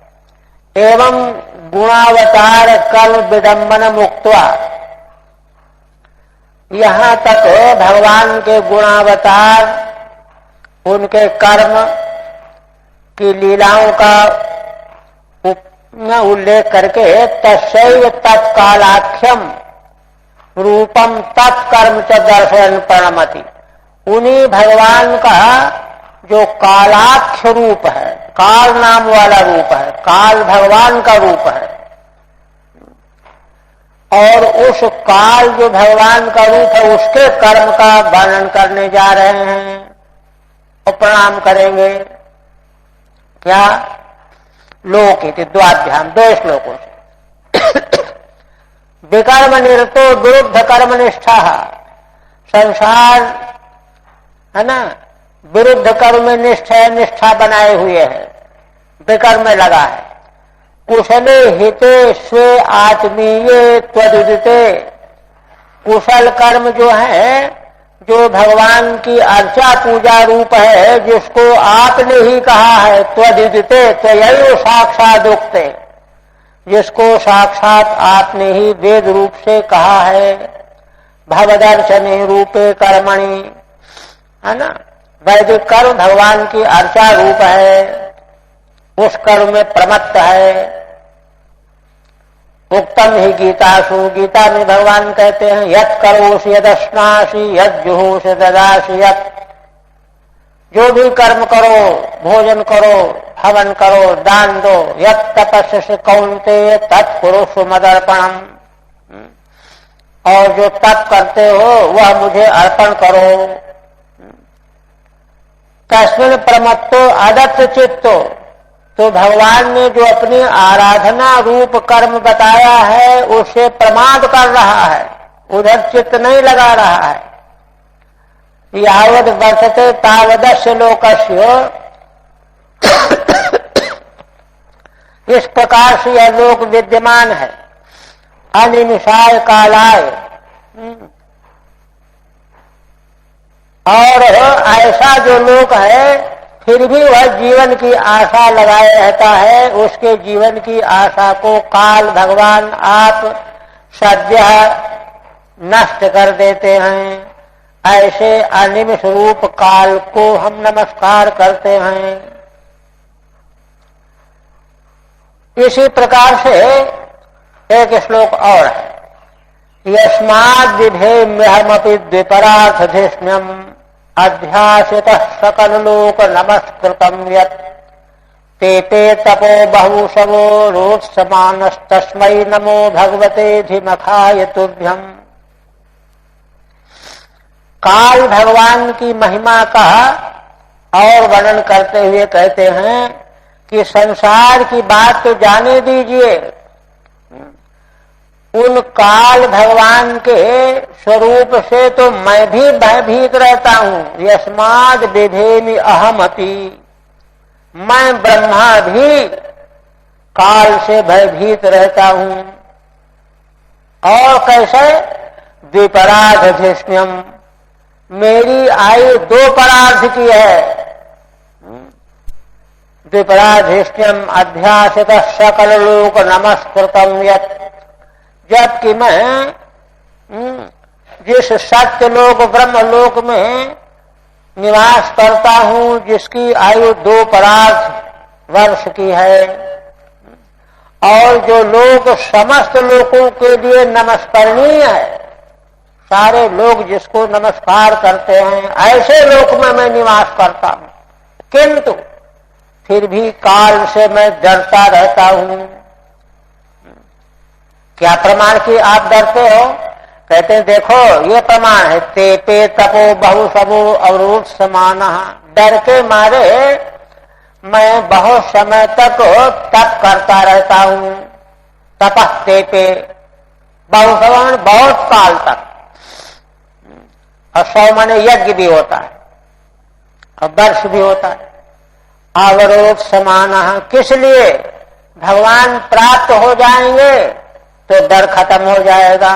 एवं गुणावतार कर्म विडंबन मुक्त्वा, यहां तक भगवान के गुणावतार उनके कर्म की लीलाओं का उल्लेख करके तस्यैव तत्कालाख्यम रूपम तत्कर्म च दर्शन प्रणमति, उन्हीं भगवान का जो कालाख्य रूप है, काल नाम वाला रूप है, काल भगवान का रूप है, और उस काल जो भगवान का रूप है उसके कर्म का वर्णन करने जा रहे हैं और प्रणाम करेंगे। क्या? लोक इति द्वाभ्याम, 2 श्लोकों से। विकर्म निरतो विरुद्ध कर्म निष्ठा, संसार है ना विरुद्ध कर्म में निष्ठा बनाए हुए है, विकर्म में लगा है। कुशले हिते स्वे आत्मीय त्वदुदिते, कुशल कर्म जो है जो भगवान की अर्चा पूजा रूप है, जिसको आपने ही कहा है त्वदुदिते त्वयैव साक्षादुक्ते, जिसको साक्षात आपने ही वेद रूप से कहा है, भवदर्शने रूपे कर्मणि, है ना। वैदिक कर्म भगवान की अर्चा रूप है, उस कर्म में प्रमत्त है। उत्तम ही गीतासु, गीता में भगवान कहते हैं यत् करोषि यदश्नासि यत् जुहोषि ददासि यत्, जो भी कर्म करो, भोजन करो, हवन करो, दान दो, यत् तपस्यसि कौन्तेय तत्कुरुषु मदर्पणम्, और जो तप करते हो वह मुझे अर्पण करो। तस्मिन् प्रमत्तो अदत्त चित्तो, तो भगवान ने जो अपनी आराधना रूप कर्म बताया है उससे प्रमाद कर रहा है, उधर चित्त नहीं लगा रहा है। यावद वर्तते तावदस्य लोकस्य, इस प्रकार से यह लोक विद्यमान है। अनिमिषाय कालाय, और ऐसा जो लोक है फिर भी वह जीवन की आशा लगाए रहता है, उसके जीवन की आशा को काल भगवान आप सद्य नष्ट कर देते हैं। ऐसे अनिमिष रूप काल को हम नमस्कार करते हैं। इसी प्रकार से एक श्लोक और है, यस्माद् विभेम्यहमपि द्विपरार्थधिष्ण्यम् अध्यासितः सकललोक नमस्कृतं यत् ते ते तपो बहुशवो रोत्समानस्तस्मै नमो भगवते धीमखाय तुभ्यम्। काल भगवान की महिमा का और वर्णन करते हुए कहते हैं कि संसार की बात तो जाने दीजिए, उन काल भगवान के स्वरूप से तो मैं भी भयभीत रहता हूं। यस्माद् बिभेमि अहमपि, मैं ब्रह्मा भी काल से भयभीत रहता हूं। और कैसे? द्विपरार्धधिष्ण्यम्, मेरी आयु 2 परार्ध की है। द्विपरार्धधिष्ण्यम् अध्यासितः सकल लोक नमस्कृतं यत्, जबकि मैं जिस सत्य लोक ब्रह्म लोक में निवास करता हूं, जिसकी आयु 2 परार्थ वर्ष की है, और जो लोक समस्त लोकों के लिए नमस्करणीय है, सारे लोग जिसको नमस्कार करते हैं, ऐसे लोक में मैं निवास करता हूं। किंतु फिर भी काल से मैं डरता रहता हूं। क्या प्रमाण की आप डरते हो? कहते हैं देखो ये प्रमाण है, ते पे तपो बहुशवो अवरोध समानः, डर के मारे मैं बहुत समय तक तप करता रहता हूं। तपः ते पे, बहुशव बहुत काल तक, और 100 माने यज्ञ भी होता है और वर्ष भी होता है। अवरोध समानः, किस लिए? भगवान प्राप्त हो जाएंगे तो डर खत्म हो जाएगा।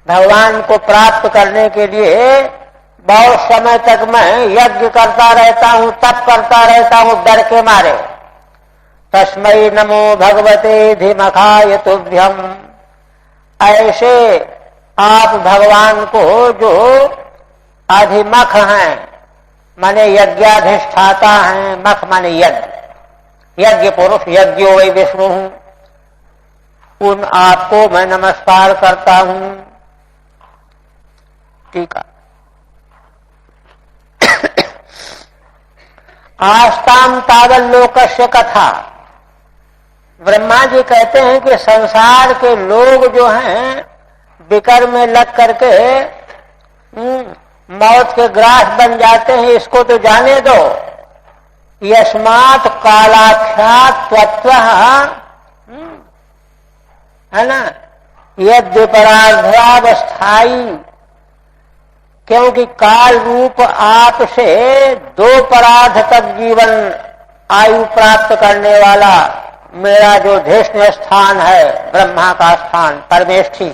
भगवान को प्राप्त करने के लिए बहुत समय तक मैं यज्ञ करता रहता हूं, तप करता रहता हूं डर के मारे। तस्मै नमो भगवते धीमखाय तुभ्यम, ऐसे आप भगवान को जो अधिमख हैं, माने यज्ञाधिष्ठाता हैं, मख माने यज्ञ, यज्ञ पुरुष, यज्ञो वै विष्णु, उन आपको मैं नमस्कार करता हूं। ठीक है। आस्ताम तावल लोकस्य कथा, ब्रह्मा जी कहते हैं कि संसार के लोग जो हैं विकर में लग करके मौत के ग्रास बन जाते हैं, इसको तो जाने दो। यस्मात् कालाख्यात त्वत्वः, है ना, यद्विपरार्धावस्थायी, क्योंकि काल रूप आप से 2 परार्ध तक जीवन आयु प्राप्त करने वाला मेरा जो धृष्ण स्थान है, ब्रह्मा का स्थान, परमेष्ठी,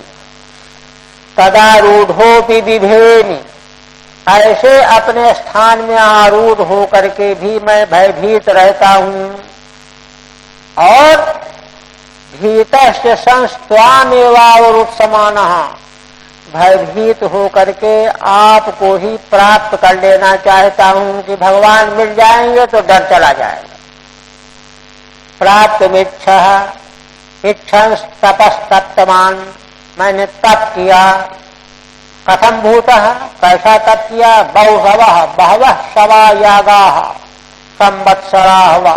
तदारूढ़ोपि बिभेमि, ऐसे अपने स्थान में आरूढ़ हो करके भी मैं भयभीत रहता हूं। और भयस्य संस्त्वामेवावरुत्समानः, भयभीत होकर के आपको ही प्राप्त कर लेना चाहता हूं कि भगवान मिल जाएंगे तो डर चला जाएगा। प्राप्त इच्छा इच्छन तपस्तप्तमान, मैंने तप किया। कथम भूतः, कैसा तप किया? बहवः शवा यागा संवत्सरा हुआ,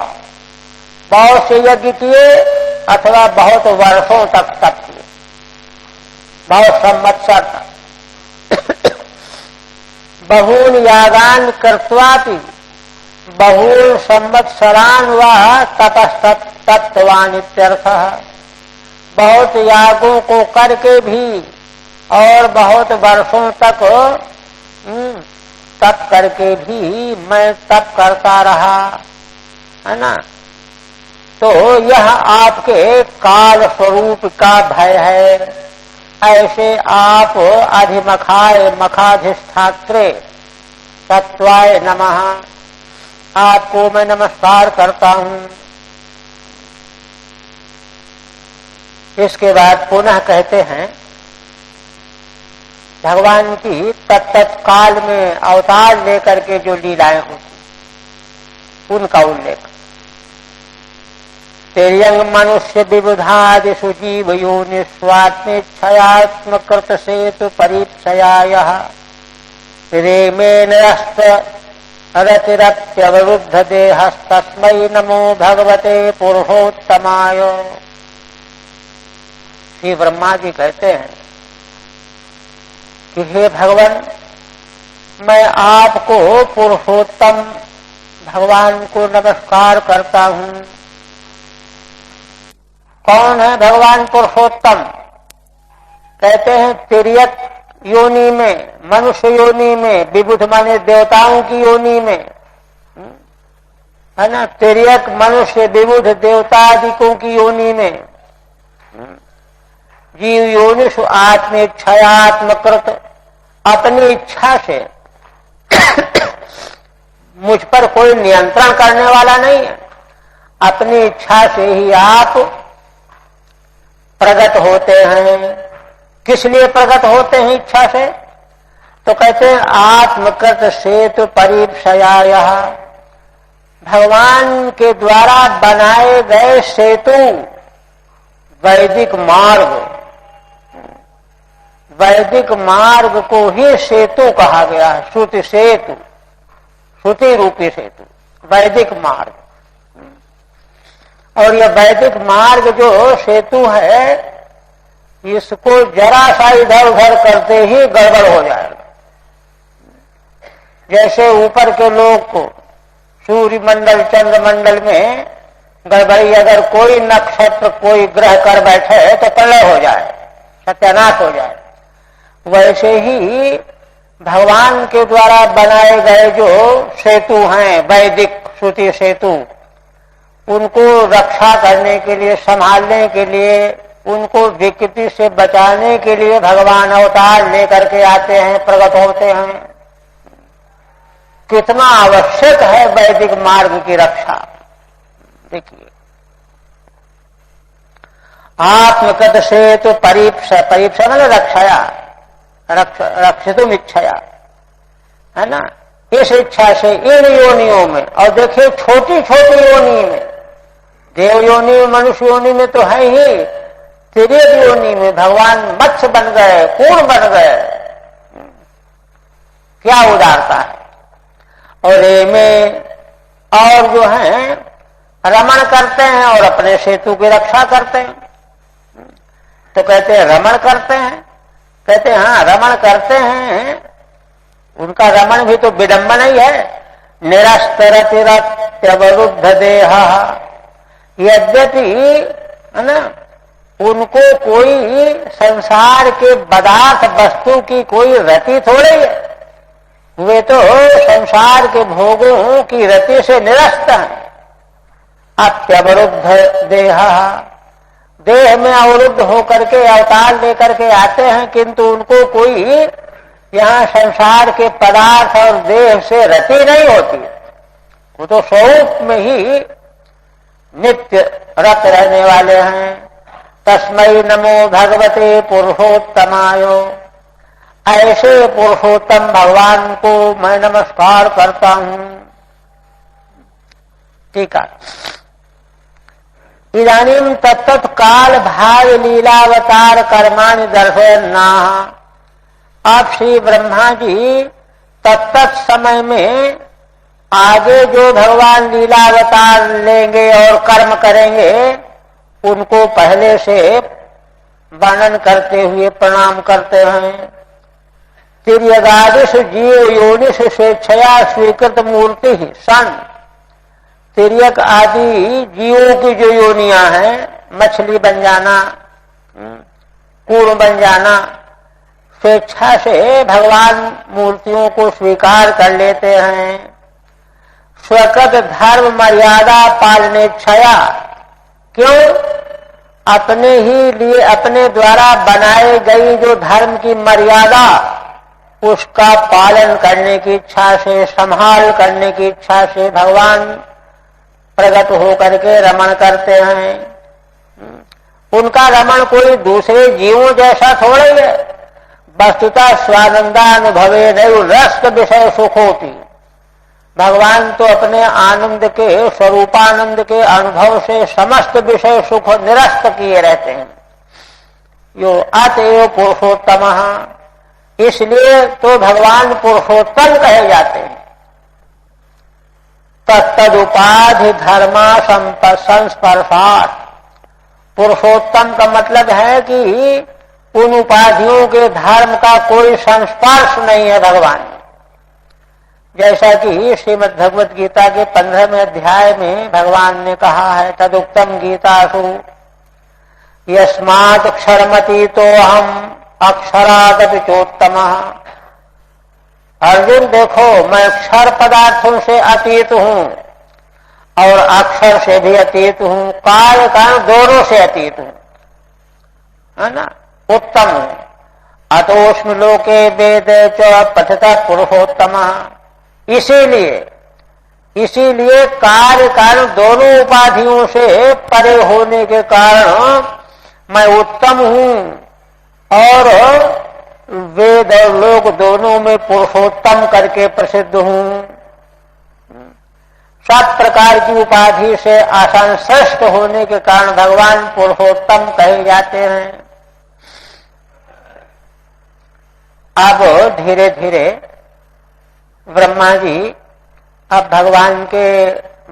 बहुत से यज्ञ किए अथवा बहुत वर्षों तक तप किए, बहुत संवत्सर तक। बहून यागान कृत्वापि बहून संवत्सरान व तपस्तप्तवान इत्यर्थः, बहुत यागों को करके भी और बहुत वर्षों तक तप करके भी मैं तप करता रहा, है ना। तो यह आपके काल स्वरूप का भय है। ऐसे आप अधिमखाय मखाधिष्ठात्रे तत्वाय नमः, आपको मैं नमस्कार करता हूं। इसके बाद पुनः कहते हैं भगवान की तत्त काल में अवतार लेकर के जो लीलाएं होती उनका उल्लेख। तिर्यंग मनुष्य विबुधादिषु जीव योनि स्वात्मेच्छयात्मकृत सेतु परीक्षयाय रेमेन रतिरत्यवरुद्ध देहस्तस्मै नमो भगवते पुरुषोत्तमाय। श्री ब्रह्मा जी कहते हैं कि हे भगवान, मैं आपको पुरुषोत्तम भगवान को नमस्कार करता हूं। कौन है भगवान पुरुषोत्तम? कहते हैं तिर्यक योनि में, मनुष्य योनि में, विबुध माने देवताओं की योनि में, है ना। तिर्यक मनुष्य विबुध देवतादिकों की योनि में, जीव योनिषु आत्मेच्छयात्मकृत, अपनी इच्छा से मुझ पर कोई नियंत्रण करने वाला नहीं है, अपनी इच्छा से ही आप प्रकट होते हैं। किस लिए प्रकट होते हैं इच्छा से? तो कहते हैं आत्मकृत सेतु परीक्षयाय, भगवान के द्वारा बनाए गए सेतु, वैदिक मार्ग, वैदिक मार्ग को ही सेतु कहा गया है। श्रुति सेतु, श्रुति रूपी सेतु, वैदिक मार्ग। और यह वैदिक मार्ग जो सेतु है, इसको जरा सा इधर उधर करते ही गड़बड़ हो जाएगा। जैसे ऊपर के लोग को सूर्य मंडल चंद्रमंडल में गड़बड़ी, अगर कोई नक्षत्र कोई ग्रह कर बैठे तो प्रलय हो जाए, सत्यानाश हो जाए। वैसे ही भगवान के द्वारा बनाए गए जो सेतु हैं, वैदिक श्रुति सेतु, उनको रक्षा करने के लिए, संभालने के लिए, उनको विकृति से बचाने के लिए भगवान अवतार लेकर के आते हैं, प्रकट होते हैं। कितना आवश्यक है वैदिक मार्ग की रक्षा। देखिए, आत्मकृत सेतु परीक्षा, परीक्षा मतलब रक्षाया, रक्षितुम इच्छया, है ना। इस इच्छा से इन योनियों में, और देखिए छोटी छोटी योनि में, देव योनि में, मनुष्य योनि में तो है ही, तिर्यक योनि में भगवान मत्स्य बन गए, कूर्ण बन गए। क्या उदारता है। और में और जो है रमण करते हैं और अपने सेतु की रक्षा करते हैं। तो कहते हैं रमण करते हैं, कहते हैं हाँ रमण करते हैं। उनका रमण भी तो विडंबन ही है। निरस्तरतिरत्यवरुद्ध देह, यद्यपि है ना, उनको कोई संसार के पदार्थ वस्तु की कोई रति थोड़ी है, वे तो संसार के भोगों की रति से निरस्त हैं। अत्यवरुद्ध देह, देह में अवरुद्ध होकर के अवतार लेकर के आते हैं, किंतु उनको कोई यहाँ संसार के पदार्थ और देह से रति नहीं होती। वो तो स्वरूप में ही नित्य रत रहने वाले हैं। तस्मै नमो भगवते पुरुषोत्तमाय। ऐसे पुरुषोत्तम भगवान को मैं नमस्कार करता हूं। ठीक है। इदानीं तत्त काल भाग लीलावतार कर्माणि दर्शयन्नाः। अब श्री ब्रह्मा जी तत्त समय में आगे जो भगवान लीलावतार लेंगे और कर्म करेंगे उनको पहले से वर्णन करते हुए प्रणाम करते हैं। तिर्यगादिश जीव योनिश स्वेच्छया स्वीकृत मूर्ति सन। तिर्यक आदि जीवों की जो योनियां हैं, मछली बन जाना, कूड़ बन जाना, स्वेच्छा से भगवान मूर्तियों को स्वीकार कर लेते हैं। स्वकृत धर्म मर्यादा पालने छया, क्यों? अपने ही लिए अपने द्वारा बनाए गई जो धर्म की मर्यादा उसका पालन करने की इच्छा से, संभाल करने की इच्छा से भगवान प्रकट होकर के रमण करते हैं। उनका रमण कोई दूसरे जीवों जैसा थोड़ा ही है। वस्तुतः स्वानंदानुभवे नैव रस्त विषय सुख होती। भगवान तो अपने आनंद के स्वरूपानंद के अनुभव से समस्त विषय सुख निरस्त किए रहते हैं। यो अतएव पुरुषोत्तमः, इसलिए तो भगवान पुरुषोत्तम कहे जाते हैं। तत्तदुपाधि धर्मा संस्पर्शात्। पुरुषोत्तम का मतलब है कि उन उपाधियों के धर्म का कोई संस्पर्श नहीं है भगवान। जैसा कि श्रीमद् भगवत गीता के 15वें अध्याय में भगवान ने कहा है, तदुक्तम गीतासु यस्मात् क्षरमतीतो अहम अक्षरादपि चोत्तमः। अर्जुन देखो, मैं क्षर पदार्थों से अतीत हूं और अक्षर से भी अतीत हूं, काल काल दोनों से अतीत हूं, है ना, उत्तम हूं। अतोष्म लोके वेद च पठता पुरुषोत्तमः। इसीलिए कार्य कारण दोनों उपाधियों से परे होने के कारण मैं उत्तम हूं और वेद और लोक दोनों में पुरुषोत्तम करके प्रसिद्ध हूं। सब प्रकार की उपाधि से आसान श्रेष्ठ होने के कारण भगवान पुरुषोत्तम कहे जाते हैं। अब धीरे धीरे ब्रह्मा जी अब भगवान के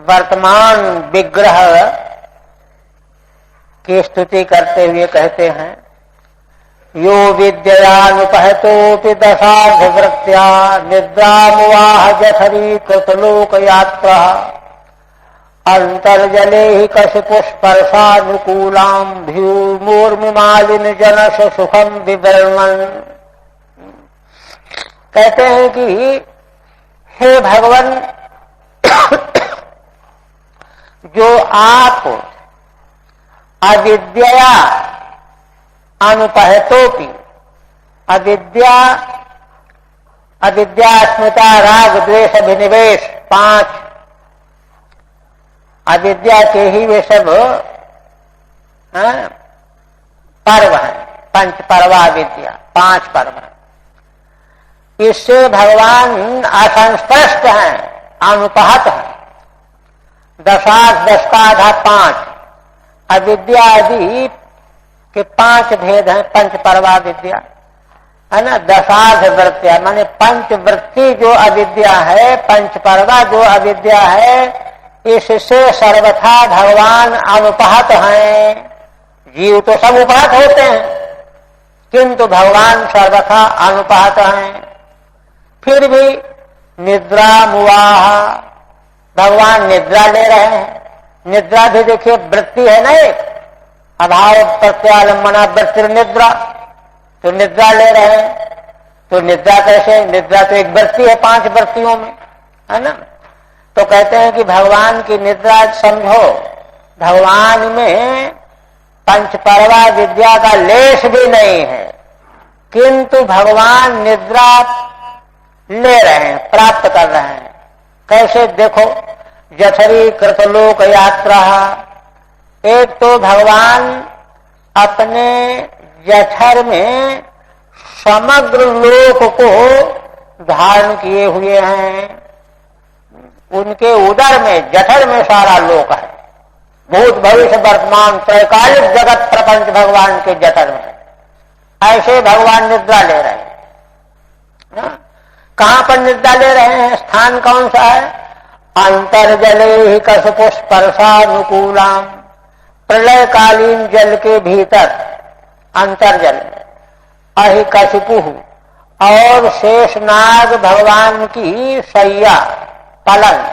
वर्तमान विग्रह की स्तुति करते हुए कहते हैं, यो विद्ययानुपहतोऽपि दशार्धवृत्त्या निद्रामुवाह जठरी कृतलोक यात्रा अंतर्जले ही कशिपुष्पर्शानुकूलां भ्यूमूर्मिमालिन जनस सुखम विवरणन। कहते हैं कि हे भगवान, जो आप अविद्या अनुपहतोपि, अविद्या अस्मिता राग द्वेष अभिनिवेश 5 अविद्या के ही वे सब पर्व हैं, 5 पर्वा विद्या, 5 पर्व। इससे भगवान असंस्पृष्ट हैं, अनुपहत हैं। 10 का आधा 5 अविद्या आदि के 5 भेद हैं, 5 पर्वा विद्या, है ना। 10 वृत्तियां माने 5 वृत्ति जो अविद्या है, 5 पर्वा जो अविद्या है, इससे सर्वथा भगवान अनुपहत हैं। जीव तो सब उपहत होते हैं, किंतु भगवान सर्वथा अनुपहत हैं। फिर भी निद्रा मुवाह, भगवान निद्रा ले रहे हैं। निद्रा भी देखिए वृत्ति है ना, एक अभाव प्रत्यालंबना वृत्ति निद्रा, तो निद्रा ले रहे हैं। तो निद्रा कैसे? निद्रा तो एक वृत्ति है 5 वृत्तियों में, है ना। तो कहते हैं कि भगवान की निद्रा समझो, भगवान में 5 पर्वा विद्या का लेश भी नहीं है, किंतु भगवान निद्रा ले रहे हैं, प्राप्त कर रहे हैं। कैसे? देखो, जठरी कृतलोक यात्रा। एक तो भगवान अपने जठर में समग्र लोक को धारण किए हुए हैं। उनके उदर में, जठर में सारा लोक है। भूत भविष्य वर्तमान त्रैकालिक जगत प्रपंच भगवान के जठर में। ऐसे भगवान निद्रा ले रहे हैं। कहां पर निद्रा ले रहे हैं? स्थान कौन सा है? अंतर्जले ही कशपु स्पर्शानुकूलाम, प्रलयकालीन जल के भीतर, अंतर्जल में अहिकशिपु और शेषनाग भगवान की शैया पलंग,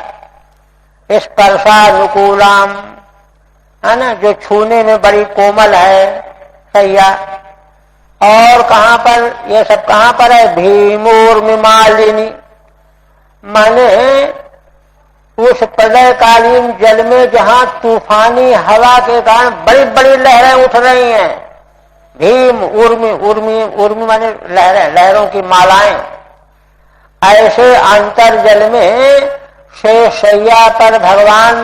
स्पर्शानुकूलाम, है ना, जो छूने में बड़ी कोमल है शैया। और कहां पर, ये सब कहां पर है? भीमोर्मिमालिनी, माने उस प्रलयकालीन जल में जहां तूफानी हवा के कारण बड़ी बड़ी लहरें उठ रही हैं। भीम उर्मी, उर्मी उर्मी माने लहरें, लहरों की मालाएं। ऐसे अंतर्जल में शैया पर भगवान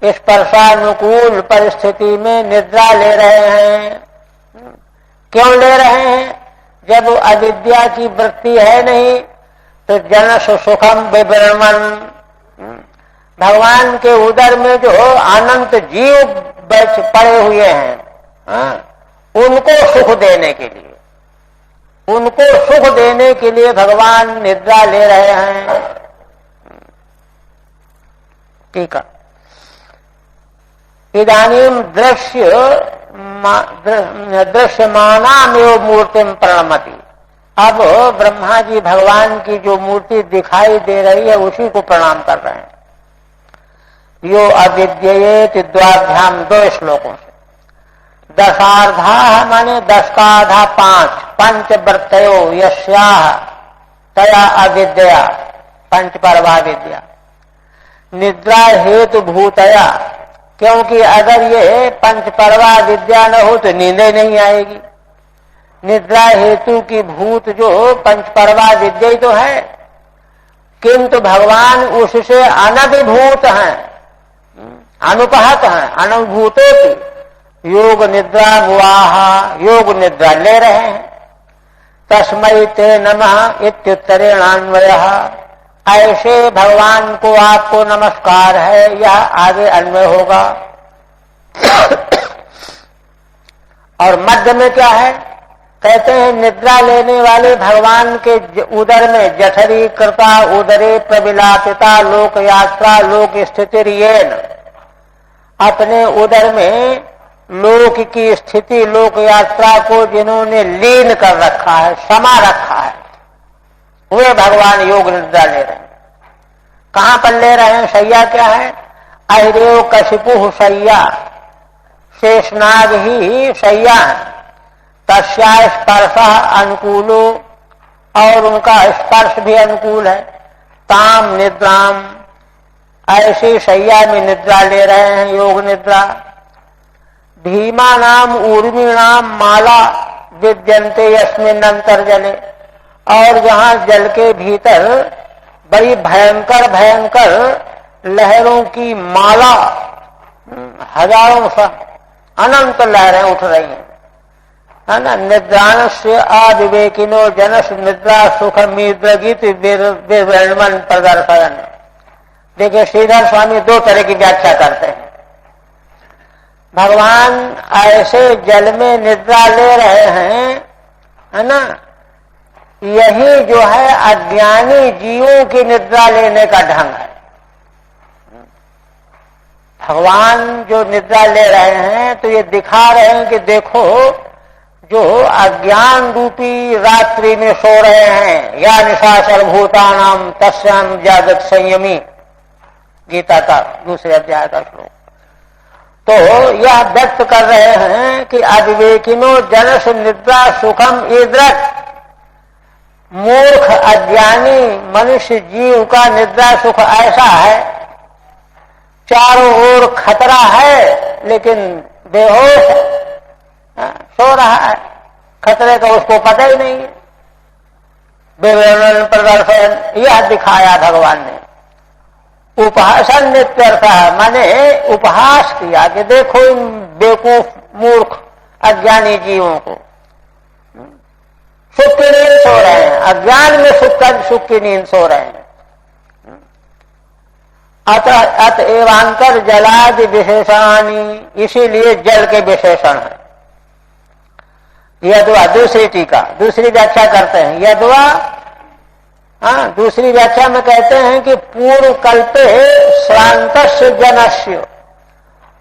स्पर्शानुकूल परिस्थिति में निद्रा ले रहे हैं। क्यों ले रहे हैं? जब अविद्या की वृत्ति है नहीं तो जनस सुखम विभ्रमण, भगवान के उदर में जो अनंत जीव बैठ पड़े हुए हैं, उनको सुख देने के लिए, उनको सुख देने के लिए भगवान निद्रा ले रहे हैं। ठीक है। इदानीम दृश्यमानामेव मूर्तिम प्रणमति, अब ब्रह्मा जी भगवान की जो मूर्ति दिखाई दे रही है उसी को प्रणाम कर रहे हैं। यो अविद्येति द्वाभ्याम, 2 श्लोकों से। दशार्धा माने 10 का आधा 5, पंचवृत्तयो यस्याः तया अविद्या, पंचपर्वा विद्या, निद्रा हेतु भूतया, क्योंकि अगर ये पंचपर्वा विद्या न हो तो नींदें नहीं आएगी। निद्रा हेतु की भूत जो पंचपर्वा विद्या ही तो है, किंतु भगवान उससे अनभिभूत हैं, अनुपहत हैं, अनुभूतोति। योग निद्रा गुआहा, योग निद्रा ले रहे हैं। तस्मै ते नमः इत्युत्तरेणान्वयः, ऐसे भगवान को आपको नमस्कार है, यह आगे अन्वय होगा। और मध्य में क्या है? कहते हैं निद्रा लेने वाले भगवान के उदर में जठरी कृता उदरे प्रविलापिता लोक यात्रा लोक स्थितिर्येन, अपने उदर में लोक की स्थिति लोक यात्रा को जिन्होंने लीन कर रखा है, समा रखा है, वे भगवान योग निद्रा ले रहे हैं। कहां पर ले रहे हैं? शैया क्या है? अहिरेव कशिपु शैया, शेषनाग ही शैया है। तस्या स्पर्श अनुकूलो, और उनका स्पर्श भी अनुकूल है। ताम निद्राम, ऐसी शैया में निद्रा ले रहे हैं, योग निद्रा। भीमा नाम ऊर्मी नाम माला विद्यन्ते यस्मिन् अंतर्जले, और जहां जल के भीतर बड़ी भयंकर भयंकर लहरों की माला, हजारों सा अनंत लहरें उठ रही हैं, है ना। निद्राण से अविवेकिनो जनस निद्रा सुख मीद्रगित विवर्मन प्रदर्शन। देखिए श्रीधर स्वामी 2 तरह की व्याख्या करते हैं। भगवान ऐसे जल में निद्रा ले रहे हैं, है ना, यही जो है अज्ञानी जीवों की निद्रा लेने का ढंग है। भगवान जो निद्रा ले रहे हैं तो ये दिखा रहे हैं कि देखो, जो अज्ञान रूपी रात्रि में सो रहे हैं, या निशा सर्वभूतानाम तस्याम जागत संयमी, गीता का 2 अध्याय का श्लोक। तो यह व्यक्त कर रहे हैं कि अविवेकिनो जनस निद्रा सुखम ईदृक, मूर्ख अज्ञानी मनुष्य जीव का निद्रा सुख ऐसा है, चारों ओर खतरा है लेकिन बेहोश है, सो रहा है, खतरे का उसको पता ही नहीं है। विवरण प्रदर्शन यह दिखाया भगवान ने। उपहासन नित्यर्थ, माने उपहास किया कि देखो इन बेवकूफ मूर्ख अज्ञानी जीवों को। सुख की नींद सो रहे हैं, अज्ञान में सुख की नींद सो रहे हैं। अतएवांतर जलादि विशेषणानि, इसीलिए जल के विशेषण है। यद्वा, दूसरी टीका, दूसरी व्याख्या करते हैं। यद्वा, दूसरी व्याख्या में कहते हैं कि पूर्व कल्पे श्रांतस्य जनस्य,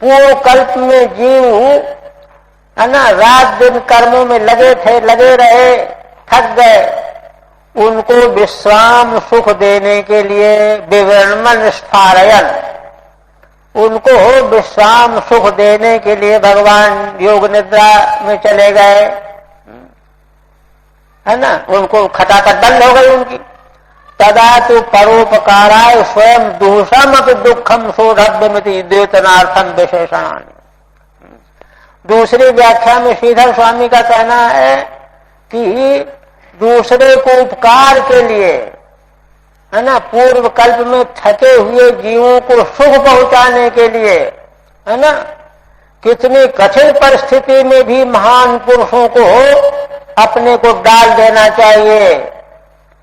पूर्व कल्प में जीव है ना रात दिन कर्मों में लगे थे, लगे रहे, थक गए, उनको विश्राम सुख देने के लिए विवरणमन स्फारयन, उनको विश्राम सुख देने के लिए भगवान योग निद्रा में चले गए, है ना, उनको खटाखट बंद हो गई उनकी। तदा तो परोपकाराय स्वयं दूषम अपि दुखम शोधव्यमिति द्योतनार्थम विशेषणानि। दूसरी व्याख्या में श्रीधर स्वामी का कहना है कि दूसरे को उपकार के लिए, है ना, पूर्व कल्प में थके हुए जीवों को सुख पहुंचाने के लिए, है ना, कितनी कठिन परिस्थिति में भी महान पुरुषों को अपने को डाल देना चाहिए,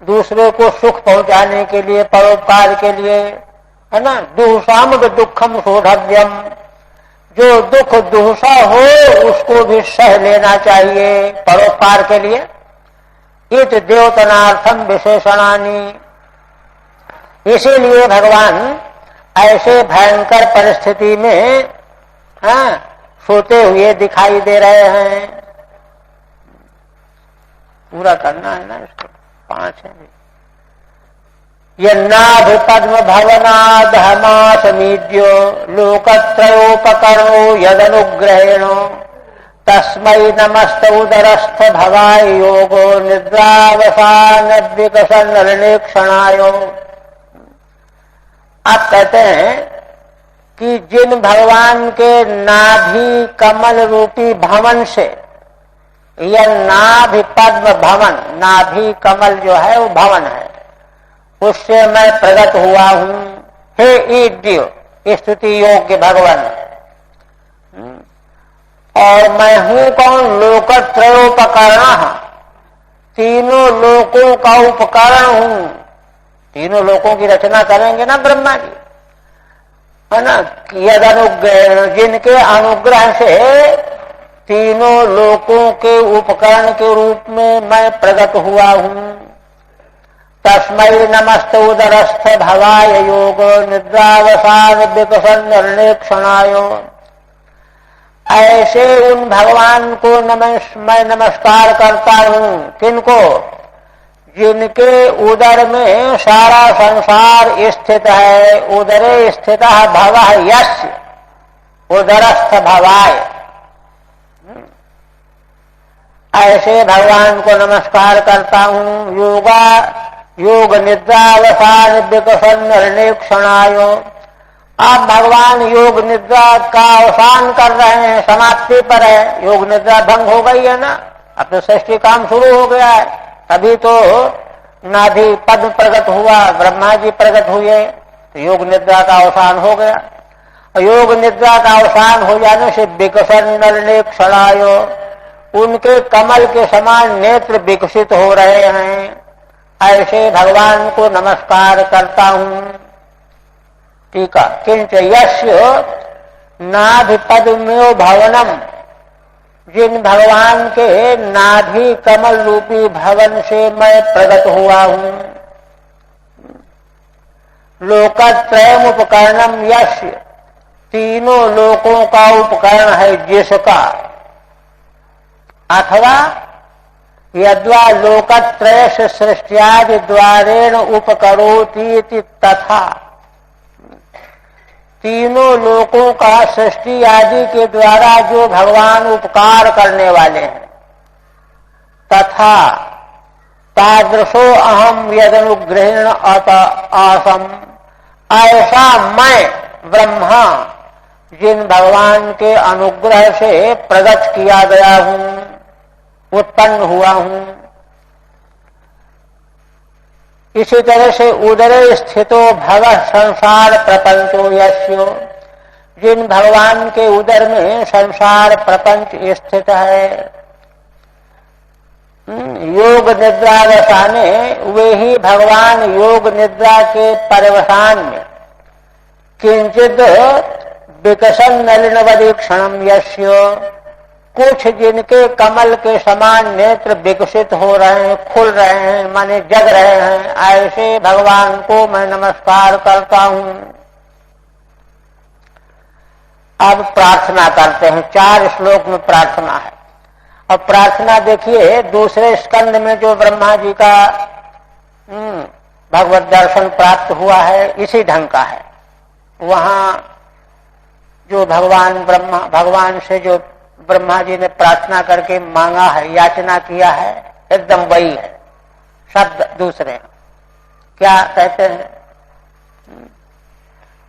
दूसरे को सुख पहुंचाने के लिए, परोपकार के लिए, है ना। दुःसाम दुखम शोधव्यम, जो दुख दुहसा हो उसको भी सह लेना चाहिए परोपकार के लिए। इत द्योतनार्थम विशेषणानि, इसीलिए भगवान ऐसे भयंकर परिस्थिति में सोते हुए दिखाई दे रहे हैं। पूरा करना है ना इसको, 5 है। यन्नाभि पद्म भवनादहमासमीड्यो लोकत्रयोपकरणो यदनुग्रहेणो तस्मै नमस्त उदरस्थ भवाय योगो निद्रावसान विकसन। आप कहते हैं कि जिन भगवान के नाभि कमल रूपी भवन से, यह नाभि पद्म भवन, नाभि कमल जो है वो भवन है, उससे मैं प्रकट हुआ हूं। हे ईड्य, स्तुति योग्य भगवान, और मैं हूं कौन? लोकत्रयोपकरण, तीनों लोकों का उपकरण हूं। तीनों लोकों की रचना करेंगे ना ब्रह्मा जी, है ना। यद अनुग्रह, जिनके अनुग्रह से तीनों लोकों के उपकरण के रूप में मैं प्रकट हुआ हूं। तस्मै नमस्त उदरस्थ भवाय योग निद्रावसान विकसन निर्णेक्षणाय। ऐसे उन भगवान को मैं नमस्कार करता हूं। किनको? जिनके उदर में सारा संसार स्थित है। उदरे स्थित भवः यस्य उदरस्थ भवाय, ऐसे भगवान को नमस्कार करता हूं। योग निद्रावसान विकसन निर्णेक्षणाय। आप भगवान योग निद्रा का अवसान कर रहे हैं, समाप्ति पर है, योग निद्रा भंग हो गई है ना, अब तो सृष्टि काम शुरू हो गया है। तभी तो नाभि पद्म प्रकट हुआ, ब्रह्मा जी प्रकट हुए, तो योग निद्रा का अवसान हो गया। योग निद्रा का अवसान हो जाने से विकसन निर्णेक्षणाय, उनके कमल के समान नेत्र विकसित हो रहे हैं। ऐसे भगवान को नमस्कार करता हूं। ठीक है। किंच यस्य नाभि पद्मयो भवनम, जिन भगवान के नाभि कमल रूपी भवन से मैं प्रकट हुआ हूं। लोकत्रयम उपकरणम यस्य, तीनों लोकों का उपकरण है जिसका। अथवा यद्वा लोकत्रय सृष्टियादि द्वारेण उपकरोतीति, तथा तीनों लोकों का सृष्टि आदि के द्वारा जो भगवान उपकार करने वाले हैं। तथा तादृशो अहम यदनुग्रहेण आसम, ऐसा मैं ब्रह्मा जिन भगवान के अनुग्रह से प्रकट किया गया हूं, उत्पन्न हुआ हूं। इसी तरह से उदरे स्थितो भवः संसार प्रपंचो यस्यो, जिन भगवान के उदर में संसार प्रपंच स्थित है, योग निद्रा रसाने, वे ही भगवान योग निद्रा के परवसान में किंचित विकसन नलिनवदि क्षणम यस्य, कुछ जिनके कमल के समान नेत्र विकसित हो रहे हैं, खुल रहे हैं, माने जग रहे हैं, ऐसे भगवान को मैं नमस्कार करता हूं। अब प्रार्थना करते हैं, 4 श्लोक में प्रार्थना है। और प्रार्थना देखिए दूसरे स्कंद में जो ब्रह्मा जी का भगवत दर्शन प्राप्त हुआ है, इसी ढंग का है। वहां जो भगवान से जो ब्रह्मा जी ने प्रार्थना करके मांगा है, याचना किया है, एकदम वही है, शब्द दूसरे हैं। क्या कहते हैं?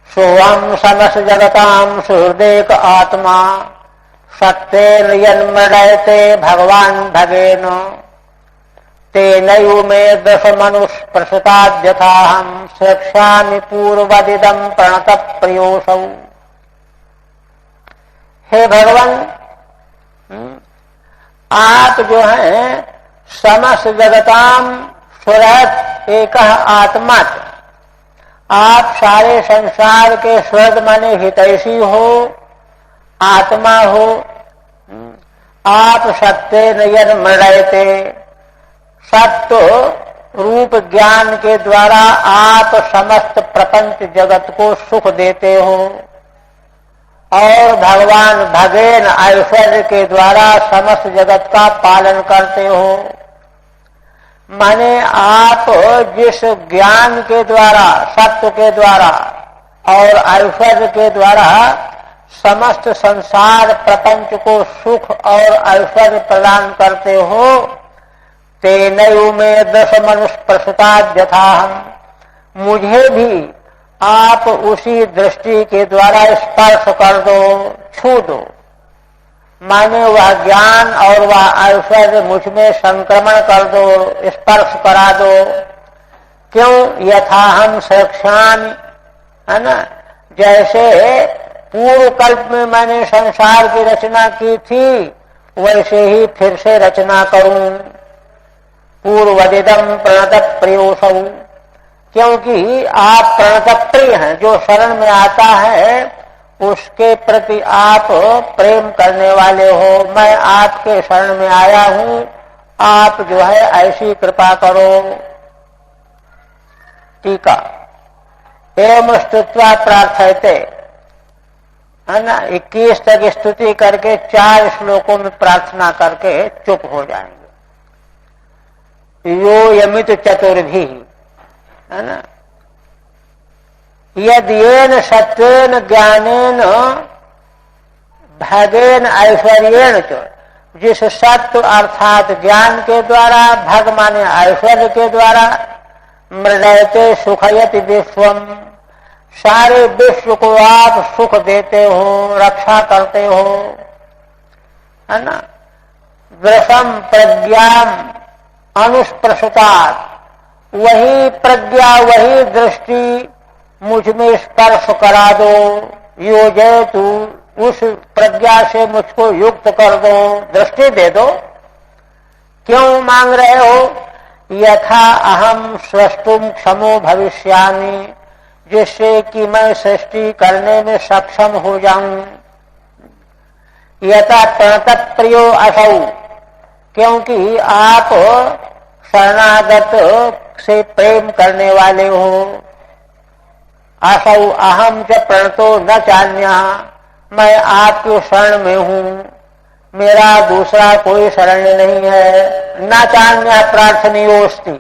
सोहम समस जगताम सुहृदेक आत्मा सत्तेन यन्मृडयते भगवान भगेन तेनैव मे दश मनुष्य प्रसुताद्यथाहं स्रक्ष्यामि पूर्वदिदं प्रणत प्रियोसौ। हे भगवान, आप जो हैं समस्त जगताम सुरत एक आत्मा, आप सारे संसार के स्वर्ग माने हितैषी हो, आत्मा हो। आप सत्य नयन मृडयते, सत्य रूप ज्ञान के द्वारा आप समस्त प्रपंच जगत को सुख देते हो, और भगवान भगेन ऐश्वर्य के द्वारा समस्त जगत का पालन करते हो। माने आप जिस ज्ञान के द्वारा, सत्य के द्वारा और ऐश्वर्य के द्वारा समस्त संसार प्रपंच को सुख और ऐश्वर्य प्रदान करते हो, तेनैव में 10 मनुष्य प्रसुताद्यथाहं, मुझे भी आप उसी दृष्टि के द्वारा स्पर्श कर दो, छू दो। माने वह ज्ञान और वह ऐश्वर्य मुझ में संक्रमण कर दो, स्पर्श करा दो। क्यों? यथाहं स्रक्ष्यामि, है ना, जैसे पूर्व कल्प में मैंने संसार की रचना की थी, वैसे ही फिर से रचना करूं। पूर्वदिदं प्रणत प्रियोसौ, क्योंकि आप प्रणत प्रिय हैं, जो शरण में आता है उसके प्रति आप प्रेम करने वाले हो। मैं आपके शरण में आया हूं, आप जो है ऐसी कृपा करो। टीका, एवं स्तुत्वा प्रार्थयते, है ना, 21 तक स्तुति करके 4 श्लोकों में प्रार्थना करके चुप हो जाएंगे। यो यमित चतुर्भी, है ना, यद्येन सत्वेन ज्ञानेन भगेन ऐश्वर्येण च, जिस सत्व अर्थात ज्ञान के द्वारा, भग माने ऐश्वर्य के द्वारा, मृडयते सुखयति विश्वम, सारे विश्व को आप सुख देते हो, रक्षा करते हो, है ना। वृषम प्रज्ञाम अनुस्प्रसुतात्, वही प्रज्ञा, वही दृष्टि मुझ में स्पर्श करा दो। योजयतु, उस प्रज्ञा से मुझको युक्त कर दो, दृष्टि दे दो। क्यों मांग रहे हो? यथा अहम सृष्टुम क्षमो भविष्यामि, जिससे कि मैं सृष्टि करने में सक्षम हो जाऊं। यथा प्रणत प्रियो असौ, क्योंकि आप शरणागत से प्रेम करने वाले हो। असौ अहम च प्रणतो न चान्या, मैं आपके शरण में हूं, मेरा दूसरा कोई शरण नहीं है। न चान्या प्रार्थनीयोस्ति,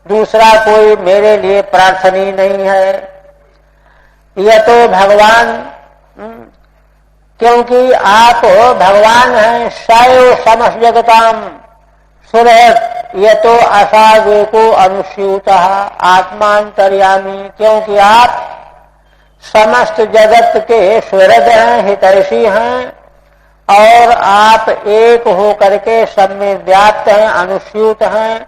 दूसरा कोई मेरे लिए प्रार्थनीय नहीं है। यह तो भगवान, क्योंकि आप भगवान हैं, सैव समस्त जगताम सुरहत, ये तो असावेको अनुस्यूतः आत्मांतर्यामी, क्योंकि आप समस्त जगत के सुहृद हैं, हितैषी हैं, और आप एक होकर के सब में व्याप्त हैं, अनुस्यूत हैं,